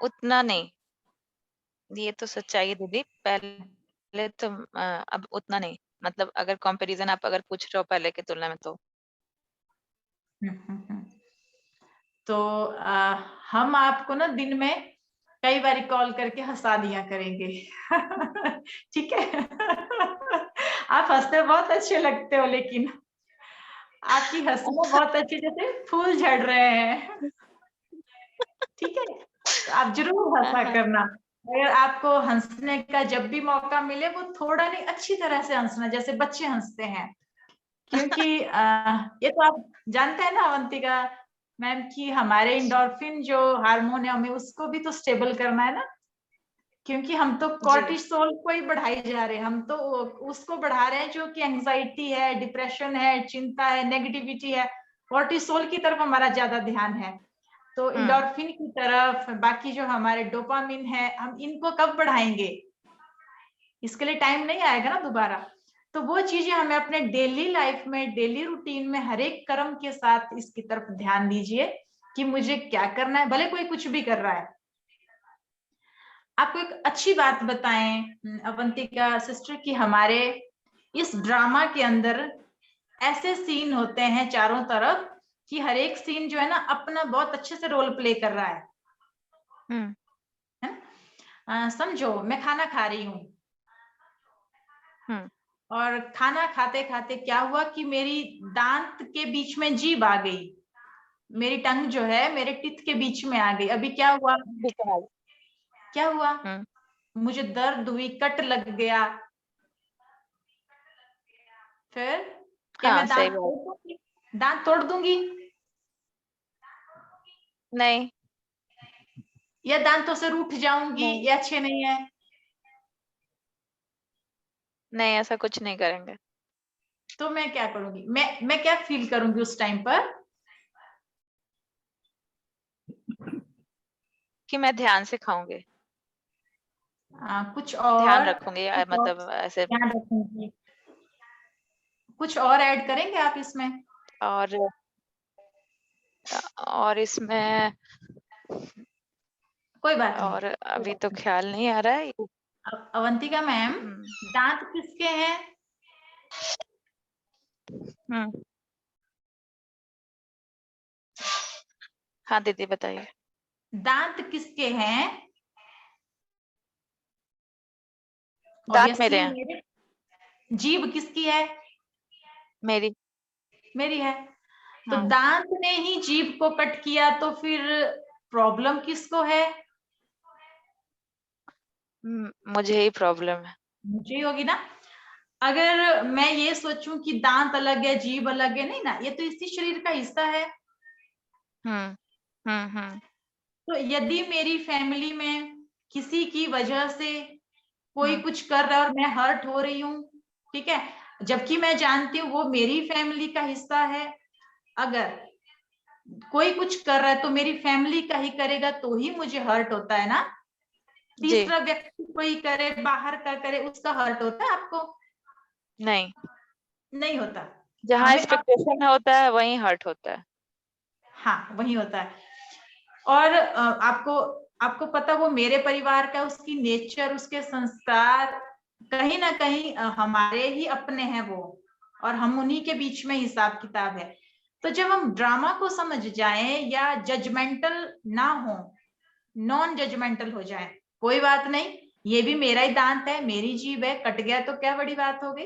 उतना नहीं, ये तो सच्चाई है दीदी। पहले तो अब उतना नहीं, मतलब अगर कंपैरिजन आप अगर पूछ रहे हो पहले की तुलना में तो तो हम आपको ना दिन में कई बार कॉल करके हंसा दिया करेंगे। ठीक है। आप हंसते बहुत अच्छे लगते हो, लेकिन आपकी हंसी में बहुत अच्छे जैसे फूल झड़ रहे हैं। ठीक है, तो आप जरूर हंसा करना। अगर आपको हंसने का जब भी मौका मिले, वो थोड़ा नहीं अच्छी तरह से हंसना जैसे बच्चे हंसते हैं, क्योंकि ये तो आप जानते हैं ना अवंतिका मैम कि हमारे इंडोर्फिन जो हार्मोन है, हमें उसको भी तो स्टेबल करना है ना, क्योंकि हम तो कॉर्टिसोल को ही बढ़ाई जा रहे हैं, हम तो उसको बढ़ा रहे हैं जो कि एंजाइटी है, डिप्रेशन है, चिंता है, नेगेटिविटी है। कॉर्टिसोल की तरफ हमारा ज्यादा ध्यान है, तो इंडोर्फिन की तरफ, बाकी जो हमारे डोपामिन है, हम इनको कब बढ़ाएंगे? इसके लिए टाइम नहीं आएगा ना दोबारा। तो वो चीजें हमें अपने डेली लाइफ में, डेली रूटीन में हर एक कर्म के साथ इसकी तरफ ध्यान दीजिए कि मुझे क्या करना है, भले कोई कुछ भी कर रहा है। आपको एक अच्छी बात बताएं अवंतिका सिस्टर कि हमारे इस ड्रामा के अंदर ऐसे सीन होते हैं चारों तरफ कि हर एक सीन जो है ना अपना बहुत अच्छे से रोल प्ले कर रहा है ना? समझो मैं खाना खा रही हूँ, और खाना खाते खाते क्या हुआ कि मेरी दांत के बीच में जीभ आ गई, मेरी टंग जो है मेरे टीथ के बीच में आ गई। अभी क्या हुआ? मुझे दर्द हुई, कट लग गया। फिर क्या मैं दांत तोड़ दूंगी? नहीं, या दांतों से रूठ जाऊंगी? ये अच्छे नहीं है। नहीं, ऐसा कुछ नहीं करेंगे। तो मैं क्या करूंगी? मैं क्या फील करूंगी उस टाइम पर? कि मैं ध्यान से खाऊंगी, कुछ और ध्यान रखूंगी, मतलब ऐसे ध्यान रखूंगी। कुछ और ऐड करेंगे आप इसमें? और इसमें कोई बात नहीं, और अभी तो ख्याल नहीं आ रहा है। अवंतिका मैम दांत किसके हैं? हाँ दीदी बताइए। दांत किसके हैं? दांत मेरे हैं। जीभ किसकी है? मेरी है। तो दांत ने ही जीभ को कट किया, तो फिर प्रॉब्लम किसको है? मुझे ही प्रॉब्लम है। मुझे ही होगी ना। अगर मैं ये सोचूं कि दांत अलग है, जीभ अलग है, नहीं ना, ये तो इसी शरीर का हिस्सा है। तो यदि मेरी फैमिली में किसी की वजह से कोई कुछ कर रहा है और मैं हर्ट हो रही हूँ, ठीक है, जबकि मैं जानती हूँ वो मेरी फैमिली का हिस्सा है, अगर कोई कुछ कर रहा है तो मेरी फैमिली का ही करेगा, तो ही मुझे हर्ट होता है ना। तीसरा व्यक्ति कोई करे, बाहर का करे, उसका हर्ट होता है आपको? नहीं होता। जहाँ एक्सपेक्टेशन होता है वहीं हर्ट होता है। हाँ वही होता है। और आपको पता वो मेरे परिवार का, उसकी नेचर, उसके संस्कार कहीं ना कहीं हमारे ही अपने हैं वो, और हम उन्हीं के बीच में हिसाब किताब है। तो जब हम ड्रामा को समझ जाएं या जजमेंटल ना हो, नॉन जजमेंटल हो जाएं, कोई बात नहीं, ये भी मेरा ही दांत है, मेरी जीभ है, कट गया तो क्या बड़ी बात हो गई।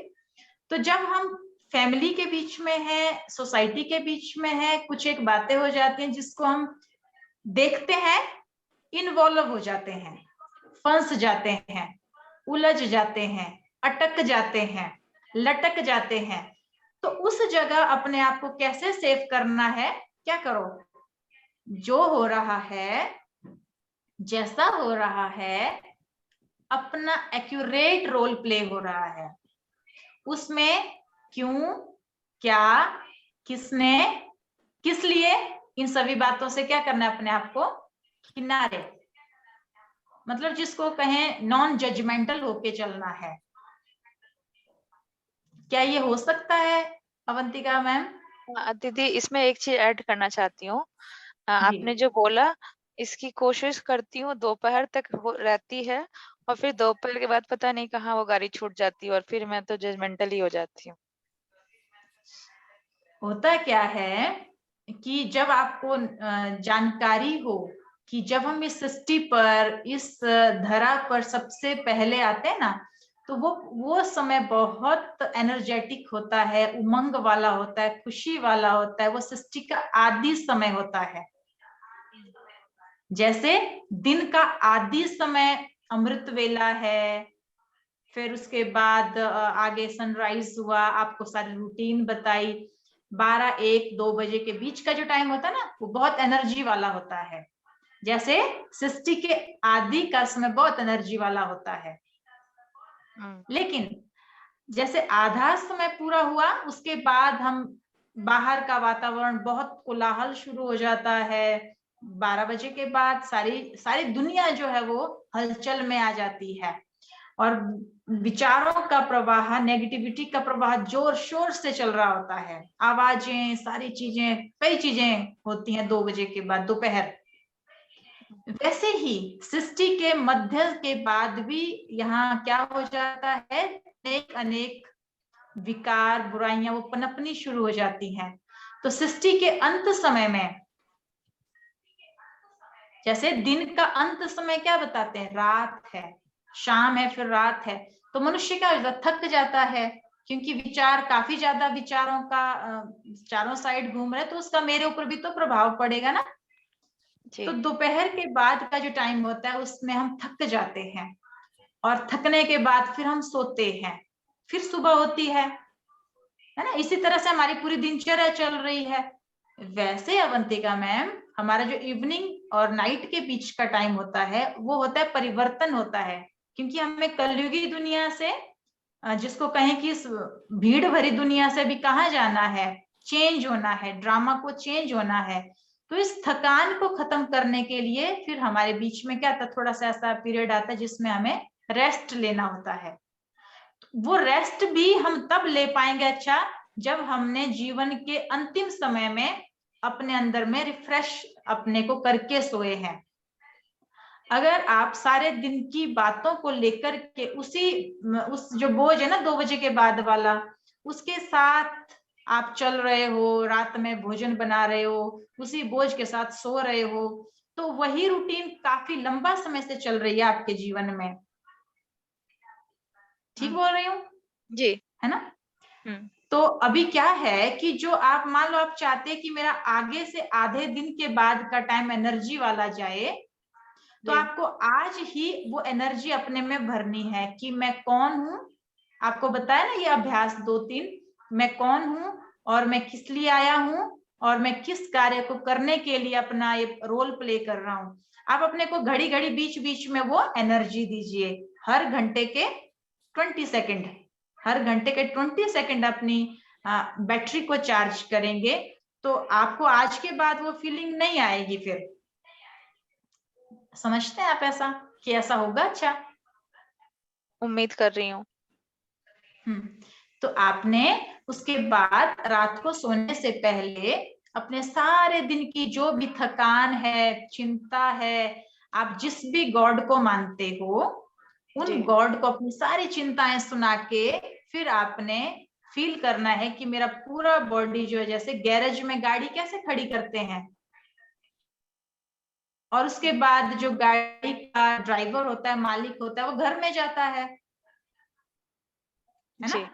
तो जब हम फैमिली के बीच में है, सोसाइटी के बीच में है, कुछ एक बातें हो जाती हैं जिसको हम देखते हैं, इन्वॉल्व हो जाते हैं, फंस जाते हैं, उलझ जाते हैं, अटक जाते हैं, लटक जाते हैं। तो उस जगह अपने आप को कैसे सेव करना है? क्या करो, जो हो रहा है, जैसा हो रहा है, अपना एक्यूरेट रोल प्ले हो रहा है, उसमें क्यों, क्या, किसने, किस लिए, इन सभी बातों से क्या करना है? अपने आप को किनारे, मतलब जिसको कहें नॉन जजमेंटल होके चलना है। क्या ये हो सकता है अवंतिका मैम? दीदी इसमें एक चीज ऐड करना चाहती हूँ। जी। आपने जो बोला, इसकी कोशिश करती हूँ, दोपहर तक रहती है और फिर दोपहर के बाद पता नहीं कहाँ वो गाड़ी छूट जाती है और फिर मैं तो जजमेंटल ही हो जाती हूँ। होता क्या है कि जब आपको जानकारी हो कि जब हम इस सृष्टि पर, इस धरा पर सबसे पहले आते हैं ना, तो वो समय बहुत एनर्जेटिक होता है, उमंग वाला होता है, खुशी वाला होता है, वो सृष्टि का आदि समय होता है। जैसे दिन का आदि समय अमृत वेला है, फिर उसके बाद आगे सनराइज हुआ, आपको सारी रूटीन बताई, 12, 1, 2 बजे के बीच का जो टाइम होता है ना, वो बहुत एनर्जी वाला होता है। जैसे सृष्टि के आदि का समय बहुत एनर्जी वाला होता है। लेकिन जैसे आधा समय पूरा हुआ, उसके बाद हम बाहर का वातावरण बहुत कोलाहल शुरू हो जाता है। 12 बजे के बाद सारी दुनिया जो है वो हलचल में आ जाती है और विचारों का प्रवाह, नेगेटिविटी का प्रवाह जोर शोर से चल रहा होता है। आवाजें, सारी चीजें, कई चीजें होती हैं 2 बजे के बाद, दोपहर। वैसे ही सृष्टि के मध्य के बाद भी यहाँ क्या हो जाता है, अनेक विकार, बुराइयां वो पनपनी शुरू हो जाती हैं। तो सृष्टि के अंत समय में, जैसे दिन का अंत समय क्या बताते हैं, रात है, शाम है, फिर रात है, तो मनुष्य क्या होता है, थक जाता है, क्योंकि विचार, काफी ज्यादा विचारों का चारों साइड घूम रहे, तो उसका मेरे ऊपर भी तो प्रभाव पड़ेगा ना। तो दोपहर के बाद का जो टाइम होता है उसमें हम थक जाते हैं और थकने के बाद फिर हम सोते हैं, फिर सुबह होती है ना। इसी तरह से हमारी पूरी दिनचर्या चल रही है। वैसे अवंतिका मैम, हमारा जो इवनिंग और नाइट के बीच का टाइम होता है वो होता है परिवर्तन होता है, क्योंकि हमें कलयुगी दुनिया से, जिसको कहें कि इस भीड़ भरी दुनिया से भी कहाँ जाना है, चेंज होना है, ड्रामा को चेंज होना है। तो इस थकान को खत्म करने के लिए फिर हमारे बीच में क्या आता, थोड़ा सा ऐसा पीरियड आता है जिसमें हमें रेस्ट लेना होता है। वो रेस्ट भी हम तब ले पाएंगे अच्छा, जब हमने जीवन के अंतिम समय में अपने अंदर में रिफ्रेश अपने को करके सोए हैं। अगर आप सारे दिन की बातों को लेकर के उस जो बोझ है ना 2 बजे के बाद वाला, उसके साथ आप चल रहे हो, रात में भोजन बना रहे हो, उसी बोझ के साथ सो रहे हो, तो वही रूटीन काफी लंबा समय से चल रही है आपके जीवन में। ठीक बोल रही हूँ? जी, है ना? तो अभी क्या है कि जो आप मान लो, आप चाहते हैं कि मेरा आगे से आधे दिन के बाद का टाइम एनर्जी वाला जाए, तो आपको आज ही वो एनर्जी अपने में भरनी है कि मैं कौन हूं। आपको बताया ना ये अभ्यास 2-3, मैं कौन हूं और मैं किस लिए आया हूं और मैं किस कार्य को करने के लिए अपना ये रोल प्ले कर रहा हूं। आप अपने को घड़ी घड़ी बीच बीच में वो एनर्जी दीजिए। हर घंटे के 20 सेकंड, हर घंटे के 20 सेकंड अपनी बैटरी को चार्ज करेंगे, तो आपको आज के बाद वो फीलिंग नहीं आएगी। फिर समझते हैं आप ऐसा कि ऐसा होगा? अच्छा, उम्मीद कर रही हूँ। तो आपने उसके बाद रात को सोने से पहले अपने सारे दिन की जो भी थकान है, चिंता है, आप जिस भी गॉड को मानते हो, उन गॉड को अपनी सारी चिंताएं सुना के फिर आपने फील करना है कि मेरा पूरा बॉडी जो है, जैसे गैरेज में गाड़ी कैसे खड़ी करते हैं, और उसके बाद जो गाड़ी का ड्राइवर होता है, मालिक होता है, वो घर में जाता है ना?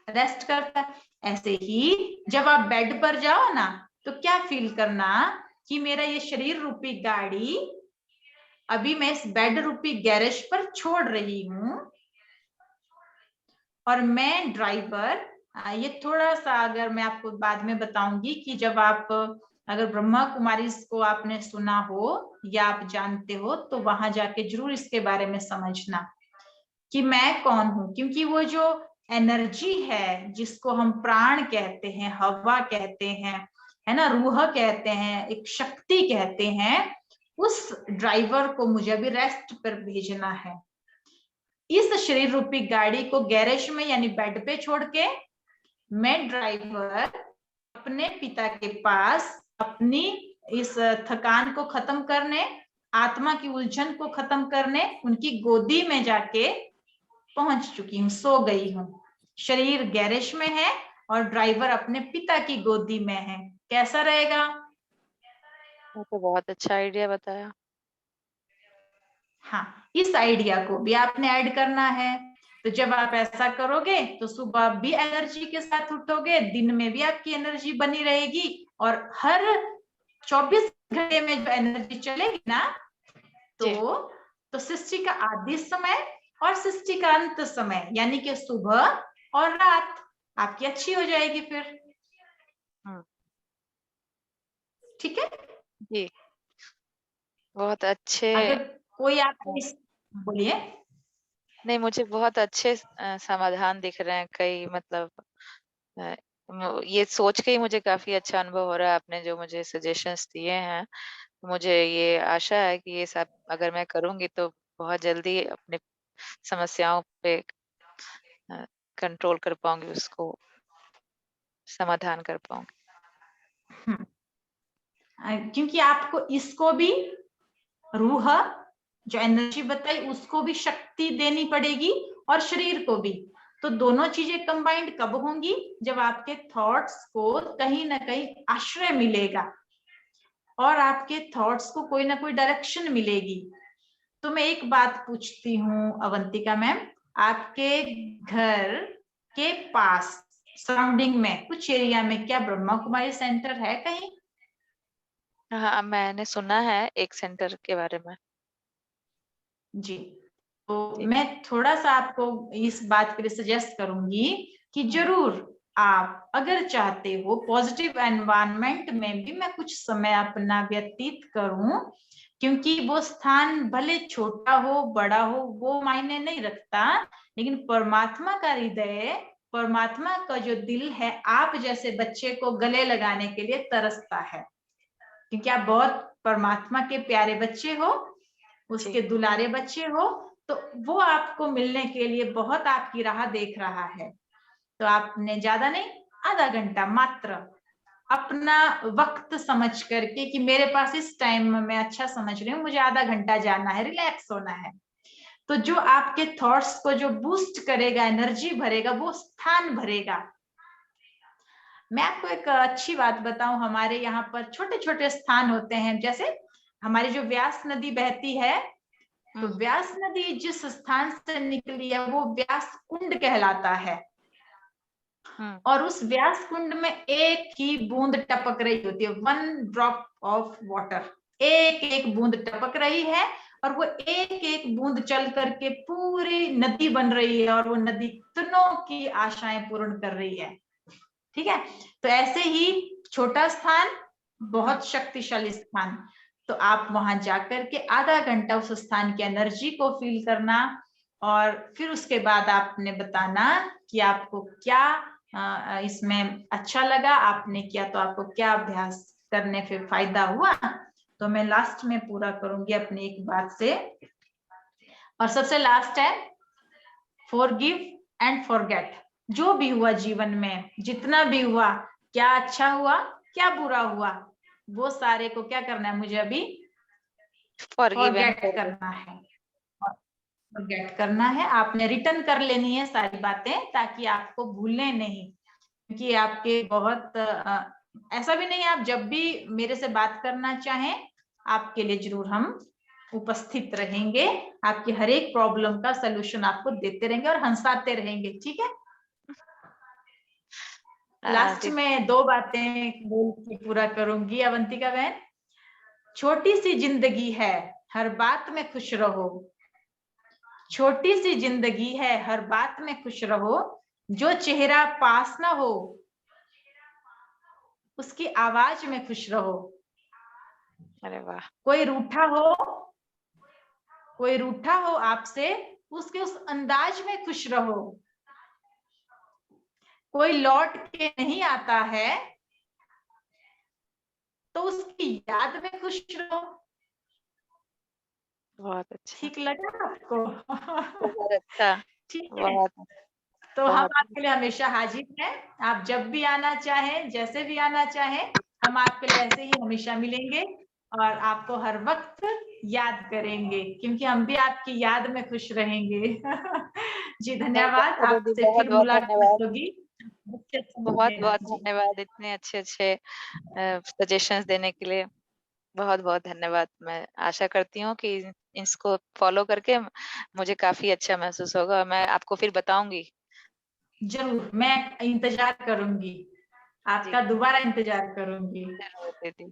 रेस्ट करता है। ऐसे ही जब आप बेड पर जाओ ना, तो क्या फील करना कि मेरा ये शरीर रूपी गाड़ी अभी मैं इस बेड रूपी गैरेज पर छोड़ रही हूं, और मैं ड्राइवर। ये थोड़ा सा अगर मैं आपको बाद में बताऊंगी कि जब आप अगर ब्रह्मा कुमारी को आपने सुना हो या आप जानते हो, तो वहां जाके जरूर इसके बारे में समझना कि मैं कौन हूं। क्योंकि वो जो एनर्जी है जिसको हम प्राण कहते हैं, हवा कहते हैं, है ना, रूह कहते हैं, एक शक्ति कहते हैं, उस ड्राइवर को मुझे अभी रेस्ट पर भेजना है। इस शरीर रूपी गाड़ी को गैरेज में यानी बेड पे छोड़ के मैं ड्राइवर अपने पिता के पास अपनी इस थकान को खत्म करने, आत्मा की उलझन को खत्म करने उनकी गोदी में जाके पहुंच चुकी हूँ, सो गई हूँ। शरीर गैरेज में है और ड्राइवर अपने पिता की गोदी में है। कैसा रहेगा? वो तो बहुत अच्छा आइडिया बताया। हाँ, इस आइडिया को भी आपने ऐड करना है। तो जब आप ऐसा करोगे तो सुबह भी एनर्जी के साथ उठोगे, दिन में भी आपकी एनर्जी बनी रहेगी, और हर 24 घंटे में जो एनर्जी चलेगी ना, तो सृष्टि का आदि समय और सृष्टि का अंत समय यानी कि सुबह और रात आपकी अच्छी हो जाएगी फिर। ठीक है जी, बहुत अच्छे। अगर कोई आपको बोलिए। नहीं, मुझे बहुत अच्छे समाधान दिख रहे हैं कई, मतलब ये सोच के ही मुझे काफी अच्छा अनुभव हो रहा है। आपने जो मुझे सजेशंस दिए हैं, मुझे ये आशा है कि ये सब अगर मैं करूंगी तो बहुत जल्दी अपने समस्याओं पे कंट्रोल कर पाऊंगी, उसको समाधान कर पाऊंगी। क्योंकि आपको इसको भी रूह जो एनर्जी बताई उसको भी शक्ति देनी पड़ेगी और शरीर को भी। तो दोनों चीजें कंबाइंड कब होंगी? जब आपके थॉट्स को कहीं ना कहीं आश्रय मिलेगा और आपके थॉट्स को कोई ना कोई डायरेक्शन मिलेगी। तो मैं एक बात पूछती हूँ अवंतिका मैम, आपके घर के पास सराउंडिंग में कुछ एरिया में क्या ब्रह्मा कुमारी सेंटर है कहीं? हाँ, मैंने सुना है एक सेंटर के बारे में। जी, तो मैं थोड़ा सा आपको इस बात के लिए सजेस्ट करूंगी कि जरूर आप अगर चाहते हो पॉजिटिव एनवायरनमेंट में भी मैं कुछ समय अपना व्यतीत करूं, क्योंकि वो स्थान भले छोटा हो बड़ा हो वो मायने नहीं रखता, लेकिन परमात्मा का हृदय, परमात्मा का जो दिल है आप जैसे बच्चे को गले लगाने के लिए तरसता है, क्योंकि आप बहुत परमात्मा के प्यारे बच्चे हो, उसके दुलारे बच्चे हो। तो वो आपको मिलने के लिए बहुत आपकी राह देख रहा है। तो आपने ज्यादा नहीं, आधा घंटा मात्र अपना वक्त समझ करके कि मेरे पास इस टाइम में मैं अच्छा समझ रही हूँ, मुझे आधा घंटा जाना है, रिलैक्स होना है, तो जो आपके थॉट्स को जो बूस्ट करेगा, एनर्जी भरेगा, वो स्थान भरेगा। मैं आपको एक अच्छी बात बताऊं, हमारे यहाँ पर छोटे छोटे स्थान होते हैं, जैसे हमारी जो व्यास नदी बहती है, तो व्यास नदी जिस स्थान से निकली है वो व्यास कुंड कहलाता है, और उस व्यास कुंड में एक ही बूंद टपक रही होती है, 1 ड्रॉप ऑफ वाटर, एक एक बूंद टपक रही है, और वो एक एक बूंद चल करके पूरी नदी बन रही है, और वो नदी कितनों की आशाएं पूर्ण कर रही है। ठीक है, तो ऐसे ही छोटा स्थान बहुत शक्तिशाली स्थान। तो आप वहां जाकर के आधा घंटा उस स्थान की एनर्जी को फील करना, और फिर उसके बाद आपने बताना कि आपको क्या इसमें अच्छा लगा, आपने किया तो आपको क्या अभ्यास करने फिर फायदा हुआ। तो मैं लास्ट में पूरा करूंगी अपनी एक बात से, और सबसे लास्ट है फॉरगिव एंड फॉरगेट। जो भी हुआ जीवन में, जितना भी हुआ, क्या अच्छा हुआ क्या बुरा हुआ, वो सारे को क्या करना है, मुझे अभी फॉरगेट करना है, फॉरगेट करना है। आपने रिटर्न कर लेनी है सारी बातें, ताकि आपको भूलें नहीं, क्योंकि आपके बहुत ऐसा भी नहीं, आप जब भी मेरे से बात करना चाहें आपके लिए जरूर हम उपस्थित रहेंगे, आपकी हर एक प्रॉब्लम का सलूशन आपको देते रहेंगे और हंसाते रहेंगे। ठीक है, लास्ट जी, में 2 बातें बोल के पूरा करूंगी अवंतिका बहन। छोटी सी जिंदगी है, हर बात में खुश रहो। छोटी सी जिंदगी है, हर बात में खुश रहो। जो चेहरा पास ना हो, उसकी आवाज में खुश रहो। अरे वाह, कोई रूठा हो आपसे, उसके उस अंदाज में खुश रहो। कोई लौट के नहीं आता है, तो उसकी याद में खुश रहो। बहुत अच्छा, ठीक लगा आपको? बहुत अच्छा, ठीक है, बहुत तो हम बहुत आपके लिए हमेशा हाजिर हैं। आप जब भी आना चाहें, जैसे भी आना चाहें, हम आपके लिए ऐसे ही हमेशा मिलेंगे और आपको हर वक्त याद करेंगे, क्योंकि हम भी आपकी याद में खुश रहेंगे। जी धन्यवाद, दीदी, आपसे बहुत फिर बहुत धन्यवाद, मुलाकात होगी। बहुत बहुत जी, धन्यवाद इतने अच्छे सजेशंस देने के लिए। बहुत बहुत धन्यवाद। मैं आशा करती हूँ कि इसको फॉलो करके मुझे काफी अच्छा महसूस होगा और मैं आपको फिर बताऊंगी। जरूर मैं इंतजार करूंगी, आपका जी, दोबारा इंतजार करूंगी। जरूर दीदी,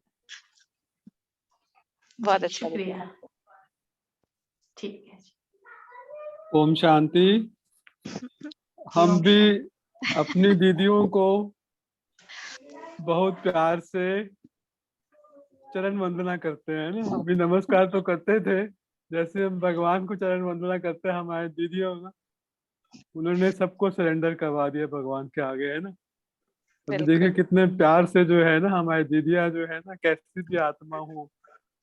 बहुत जी अच्छा दीदी। शुक्रिया, ठीक है जी। ओम शांति। हम ओम भी शांति। अपनी दीदियों को बहुत प्यार से चरण वंदना करते हैं ना। अभी नमस्कार तो करते थे, जैसे हम भगवान को चरण वंदना करते हैं, हमारे दीदियों ना उन्होंने सबको सरेंडर करवा दिया भगवान के आगे, है ना। अभी देखिए बिल्कुल, कितने प्यार से जो है ना हमारी दीदियां जो है ना, कैसी भी आत्मा हो,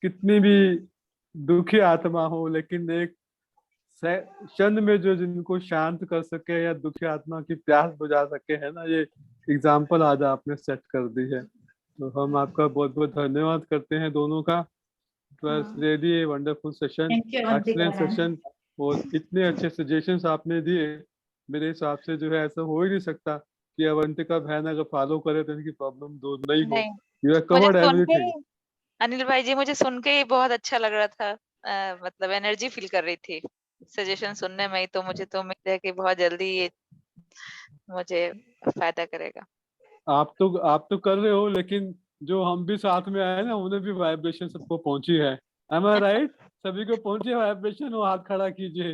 कितनी भी दुखी आत्मा हो, लेकिन एक क्षण में जो जिनको शांत कर सके या दुखी आत्मा की प्यास बुझा सके, है ना, ये एग्जाम्पल आज आपने सेट कर दी है। तो हम आपका बहुत बहुत धन्यवाद करते हैं दोनों का। It was really a wonderful session, thank you Avantika excellent बहन। सेशन। और इतने अच्छे सजेशंस आपने दिए, मेरे हिसाब से जो है ऐसा हो ही नहीं सकता कि अवंतिका बहन अगर फॉलो करे तो इनकी प्रॉब्लम दूर नहीं हो। नहीं, यू हैव मुझे कवर्ड सुन के एवरीथिंग। ही अनिल भाई जी, मुझे सुन के ही बहुत अच्छा लग रहा था। मतलब एनर्जी फील कर रही थी सजेशन सुनने में ही, तो मुझे तो उम्मीद है कि बहुत जल्दी ये मुझे फायदा करेगा। आप तो कर रहे हो, लेकिन जो हम भी साथ में आए ना, उन्हें भी वाइब्रेशन सबको पहुंची है। एम आई राइट? सभी को पहुंची है वाइब्रेशन, वो हाथ खड़ा कीजिए।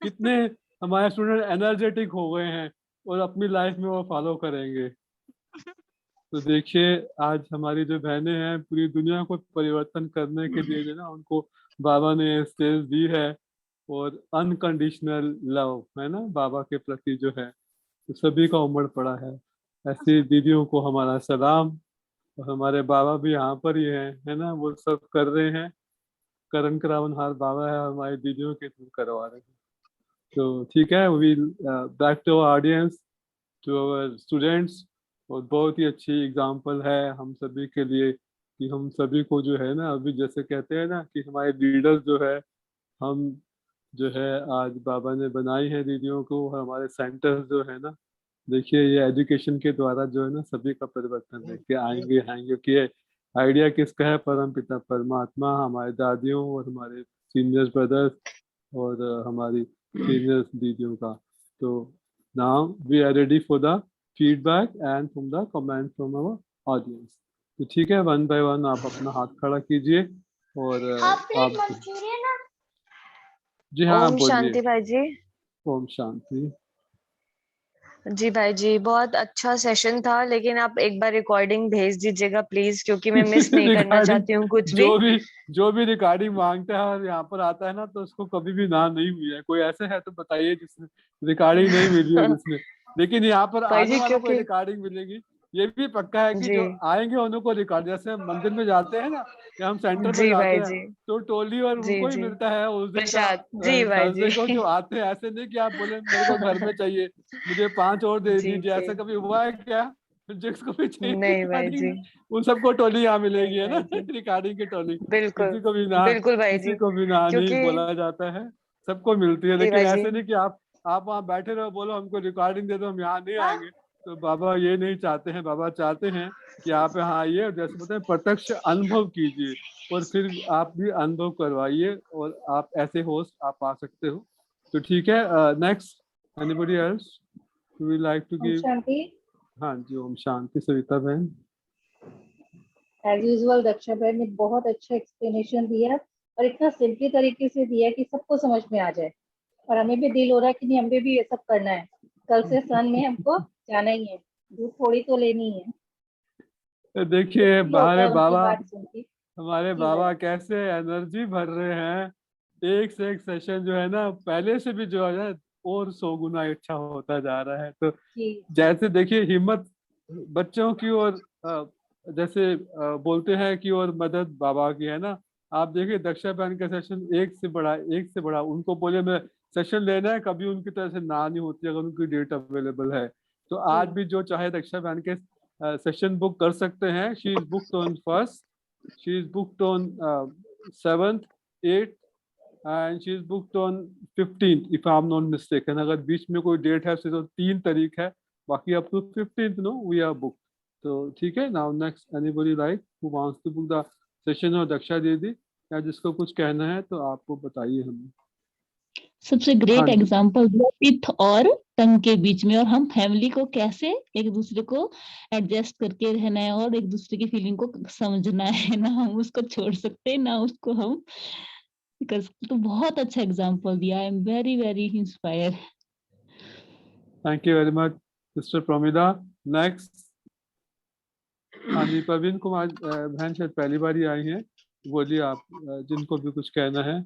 कितने हमारे स्टूडेंट एनर्जेटिक हो गए हैं और अपनी लाइफ में वो फॉलो करेंगे। तो देखिए, आज हमारी जो बहनें हैं पूरी दुनिया को परिवर्तन करने के लिए जो ना उनको बाबा ने स्टेज दी है। और अनकंडीशनल लव है ना बाबा के प्रति जो है, तो सभी का उमड़ पड़ा है। ऐसी दीदियों को हमारा सलाम। और हमारे बाबा भी यहाँ पर ही हैं, है ना, वो सब कर रहे हैं। करण करावनहार बाबा है, हमारी दीदियों के थ्रू करवा रहे हैं। तो ठीक है, will back to audience, to our students. और बहुत ही अच्छी एग्जांपल है हम सभी के लिए कि हम सभी को जो है ना, अभी जैसे कहते हैं ना कि हमारे लीडर जो है, हम जो है आज बाबा ने बनाई है दीदियों को, हमारे सेंटर्स जो है ना। देखिए, ये एजुकेशन के द्वारा जो है ना सभी का परिवर्तन लेके आएंगे आएंगे कि ये आइडिया किसका है? परम पिता परमात्मा, हमारे दादियों और हमारे सीनियर ब्रदर्स और हमारी सीनियर दीदियों का। तो now we are ready for the feedback and from the comment from our audience. तो ठीक है, वन बाय वन आप अपना हाथ खड़ा कीजिए और आप जी हाँ, आप ओम बोलिए। शांति भाई जी। ओम शांति। जी भाई जी, बहुत अच्छा सेशन था, लेकिन आप एक बार रिकॉर्डिंग भेज दीजिएगा प्लीज, क्योंकि मैं मिस नहीं करना रिकॉर्डिंग, चाहती हूँ कुछ भी। जो भी रिकॉर्डिंग मांगता है और यहाँ पर आता है ना, तो उसको कभी भी ना नहीं हुई है। कोई ऐसे है तो बताइए जिसने रिकॉर्डिंग नहीं मिली हो जिसने। लेकिन यहाँ पर भाई आने जी वालों को क्योंकि रिकॉर्डिंग मिलेगी। ये भी पक्का है कि जी जो आएंगे उन्हों को रिकॉर्ड, जैसे हम मंदिर में जाते हैं ना या हम सेंटर में जी जाते भाई हैं, जी तो टोली और जी उनको ही जी मिलता है उस दिन का प्रसाद जी भाई थर्सडे को जो जी। आते हैं। ऐसे नहीं कि आप बोले मेरे को घर में चाहिए, मुझे 5 और दे जी दीजिए। जी ऐसा कभी हुआ है क्या? जिसको भी चाहिए नहीं भाई जी, रिकॉर्डिंग, उन सबको टोली यहाँ नहीं मिलेगी, है ना। भाई जी, रिकॉर्डिंग की टोली, बिल्कुल बिल्कुल भाई किसी जी। को भी ना नहीं क्योंकि बोला जाता है, सबको मिलती है। जी लेकिन भाई जी ऐसे नहीं कि आप वहाँ बैठे रहो, बोलो हमको रिकॉर्डिंग दे दो, हम यहाँ नहीं आएंगे। तो बाबा ये नहीं चाहते हैं। बाबा चाहते हैं कि आप यहाँ आइए और जैसे बोलते हैं प्रत्यक्ष अनुभव कीजिए, और फिर आप भी अनुभव करवाइए, और आप ऐसे होस्ट आप आ सकते हो। तो ठीक है, next anybody else who would like to ओम give? शांति। हाँ जी, ओम शांति। सविता बहन। एज यूजुअल दक्षा बहन ने बहुत अच्छा एक्सप्लेनेशन दिया और इतना सिंपली तरीके से दिया कि सबको समझ में आ जाए, और हमें भी दिल हो रहा है कि नहीं, हमें भी ये सब करना है। कल से सन में हमको जाना ही है, दूध थोड़ी तो लेनी है। तो देखिए खुशी होता हमारे है उनकी बाबा, बात सुन के। हमारे जी बाबा भाई। कैसे एनर्जी भर रहे हैं। एक से एक सेशन जो है ना, पहले से भी जो है ना और 100 गुना अच्छा होता जा रहा है। तो जी जैसे देखिए हिम्मत बच्चों की और जैसे बोलते हैं कि और मदद बाबा की है ना। आप देखिए दक्षा बहन का सेशन एक से बड़ा उनको बोले मैं सेशन लेना है, कभी उनकी तरफ से ना नहीं होती अगर उनकी डेट अवेलेबल है। तो आज जी भी जो चाहे दक्षा बहन के सेशन बुक कर सकते हैं। She is booked on first, she is booked on 7th, 8th and she is booked on 15th if I am not mistaken. अगर बीच में कोई डेट है तो 3 तारीख है, बाकी up to 15th no we are book. तो ठीक है। Now next anybody like who wants to book the session. और दक्षा दीदी या जिसको कुछ कहना है तो आपको बताइए हमें। सबसे हाँ ग्रेट जी। एग्जाम्पल दिया टीथ और टंग के बीच में, और हम फैमिली को कैसे एक दूसरे को एडजस्ट करके रहना है और एक दूसरे की फीलिंग को समझना है। ना हम उसको छोड़ सकते हैं ना उसको हम कर सकते। तो बहुत अच्छा एग्जाम्पल दिया। I am very very inspire. Thank you very much sister Promida. Next. हाँ जी, प्रवीण कुमार बहन शायद पहली बार ही आई हैं। बोलिए आप जिनको भी कुछ कहना है।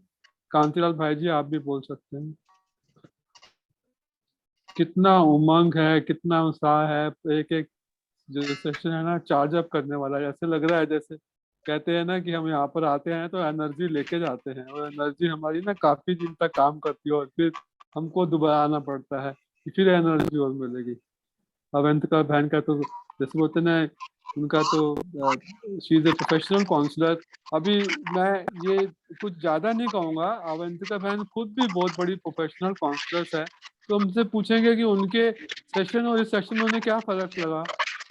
कांतिलाल भाई जी आप भी बोल सकते हैं। कितना उमंग है, कितना उत्साह है। एक एक जो सेशन है ना चार्ज अप करने वाला है। ऐसे लग रहा है जैसे कहते हैं ना कि हम यहाँ पर आते हैं तो एनर्जी लेके जाते हैं, और एनर्जी हमारी ना काफी दिन तक काम करती है और फिर हमको दोबारा आना पड़ता है कि फिर एनर्जी और मिलेगी। अवंतिका बहन का तो जैसे बोलते हैं ना, उनका तो she is a professional counsellor. अभी मैं ये कुछ ज्यादा नहीं कहूँगा, अवंतिका बहन खुद भी बहुत बड़ी प्रोफेशनल काउंसलर्स है। तो हमसे पूछेंगे कि उनके सेशन और इस सेशन में उन्हें क्या फर्क लगा।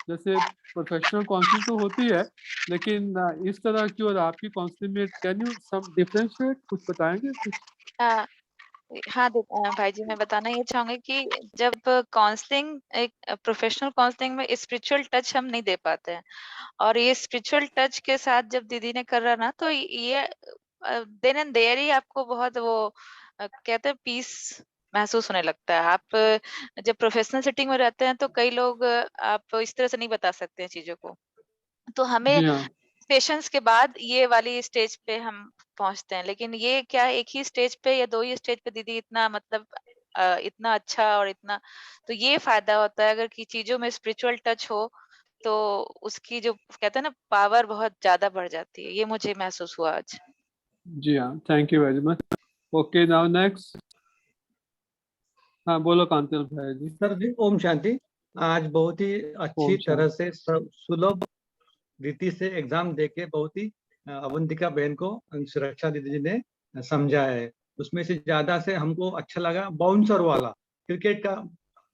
जैसे प्रोफेशनल काउंसलिंग तो होती है, लेकिन इस तरह की और आपकी काउंसलिंग में कैन यू सम डिफरेंशिएट, कुछ बताएंगे कुछ। हाँ हाँ भाई जी, मैं बताना ये चाहूंगी कि जब काउंसलिंग एक प्रोफेशनल काउंसलिंग में स्पिरिचुअल टच हम नहीं दे पाते हैं, और ये स्पिरिचुअल टच के साथ जब दीदी ने करा ना, तो ये देन एंड देयर ही आपको बहुत वो कहते हैं पीस महसूस होने लगता है। आप जब प्रोफेशनल सेटिंग में रहते हैं तो कई लोग आप इस तरह से नहीं बता सकते हैं चीजों को। तो हमें जी हाँ। सेशंस के बाद ये वाली स्टेज पे हम पहुंचते हैं, लेकिन ये क्या एक ही स्टेज पे या 2 ही स्टेज पे दीदी इतना मतलब इतना अच्छा और इतना, तो ये फायदा होता है अगर की चीजों में स्पिरिचुअल टच हो, तो उसकी जो कहते हैं ना पावर बहुत ज्यादा बढ़ जाती है। ये मुझे महसूस हुआ आज। जी हाँ, thank you very much. Okay now next. हाँ बोलो कांतिलाल भाई जी। सर जी ओम शांति। आज बहुत ही अच्छी ओम तरह शांति। से सुलभ रीति से एग्जाम देके बहुत ही अवंतिका बहन को सुरक्षा दीदी जी ने समझा है। उसमें से ज्यादा से हमको अच्छा लगा बाउंसर वाला क्रिकेट का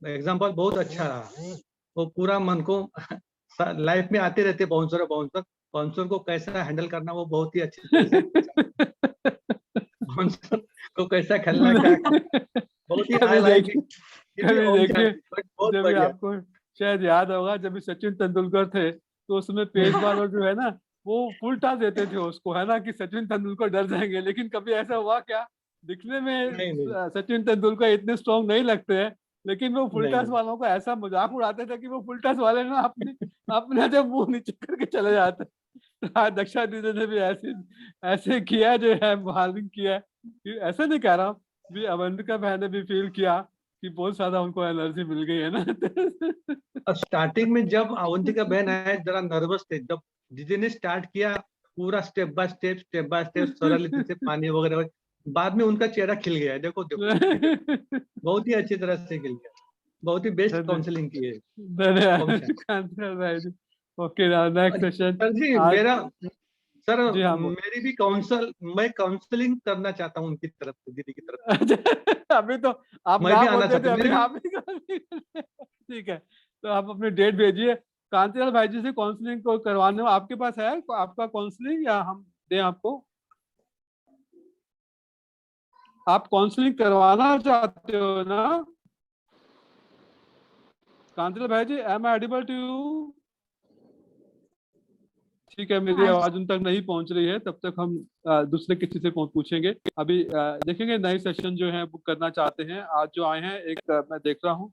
एग्जाम्पल, बहुत अच्छा रहा। वो पूरा मन को लाइफ में आते रहते बाउंसर बाउंसर बाउंसर को कैसा हैंडल करना, वो बहुत ही अच्छी तरह से बाउंसर को कैसा खेलना, क्या बहुत ही आई कभी लाइक देखिए, इट। कभी ओम देखिए शांति, बहुत जब भी बढ़िया। आपको शायद याद होगा, जब भी सचिन तेंदुलकर थे तो उसमें पेस बॉलर जो है ना वो फुल टॉस देते थे उसको, है ना, कि सचिन तेंदुलकर डर जाएंगे। लेकिन कभी ऐसा हुआ क्या? दिखने में नहीं नहीं सचिन तेंदुलकर इतने स्ट्रॉन्ग नहीं लगते हैं, लेकिन वो फुल नहीं टॉस नहीं वालों का ऐसा मजाक उड़ाते थे कि वो फुल टॉस वाले ना अपने अपने जब मुंह नीचे करके चले जाते। हाँ, दक्षा दीदी ने भी ऐसे ऐसे किया जो है, बहालिंग किया है। ऐसा नहीं कह रहा हूँ, भी अवंतिका बहन ने भी फील किया कि बहुत ज्यादा उनको एनर्जी मिल गई है ना। और स्टार्टिंग में जब अवंतिका बहन आए जरा नर्वस थे, जब दीदी ने स्टार्ट किया पूरा स्टेप बाय स्टेप सरल रीति से पानी वगैरह, बाद में उनका चेहरा खिल गया है। देखो देखो बहुत ही अच्छी तरह से खिल गया। बहुत ही बेस्ट काउंसलिंग की है। ओम शांति। धन्यवाद। Okay next session. सर जी आज मेरा, सर जी हाँ मेरी भी मैं काउंसलिंग करना चाहता हूँ उनकी तरफ से, दीदी की तरफ अभी तो आप से। मैं ना भी आना बोलते थे, चाहता हूँ, अभी मेरी आप ही ठीक है। तो आप अपनी डेट भेजिए। कांतिलाल भाई जी से काउंसलिंग को करवाने आपके पास है आपका काउंसलिंग, या हम दें आपको? आप काउंसलिंग करवाना चाहते हो ना कांतिलाल भाई ji, am I audible to you? ठीक है, मेरी हाँ। आवाज उन तक नहीं पहुंच रही है, तब तक हम दूसरे किसी से पूछेंगे। अभी देखेंगे नए सेशन जो है बुक करना चाहते हैं। आज जो आए हैं, एक मैं देख रहा हूँ,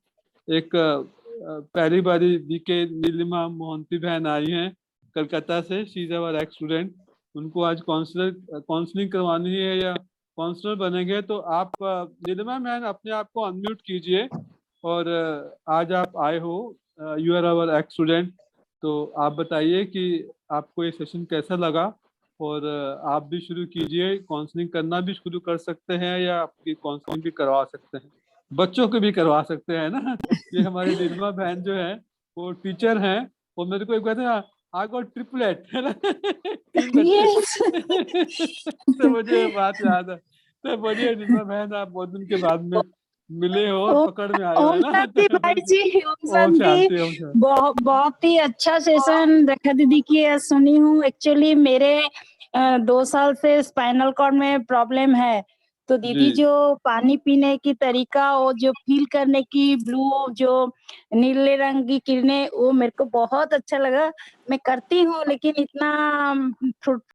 एक पहली बारी बीके नीलिमा मोहंती बहन आई हैं कलकत्ता से। She is our ex student. उनको आज काउंसलिंग करवानी है या काउंसलर बनेंगे। तो आप नीलिमा मैम अपने आप को अनम्यूट कीजिए, और आज आप आए हो, you are our ex student. तो आप बताइए कि आपको ये सेशन कैसा लगा, और आप भी शुरू कीजिए, काउंसलिंग करना भी शुरू कर सकते हैं, या आपकी काउंसलिंग भी करवा सकते हैं, बच्चों को भी करवा सकते हैं ना। ये हमारी नीलिमा बहन जो है वो टीचर हैं, वो मेरे को एक कहते हैं आई गॉट ट्रिपलेट, है ना, 3 बच्चे। तो मुझे ये बात याद है। तो बोलिए नीलिमा बहन, आप बहुत दिन के बाद में मिले हो और पकड़ में आए हो, है ओम ना। शांति भाई जी, ओम ओम शांति। शांति, ओम शांति। बहुत ही अच्छा सेशन रेखा दीदी की सुनी हूँ। एक्चुअली मेरे 2 साल से स्पाइनल कॉर्ड में प्रॉब्लम है, तो दीदी जी। जो पानी पीने की तरीका, वो जो फील करने की ब्लू जो नीले रंग की किरणें, वो मेरे को बहुत अच्छा लगा। मैं करती हूँ लेकिन इतना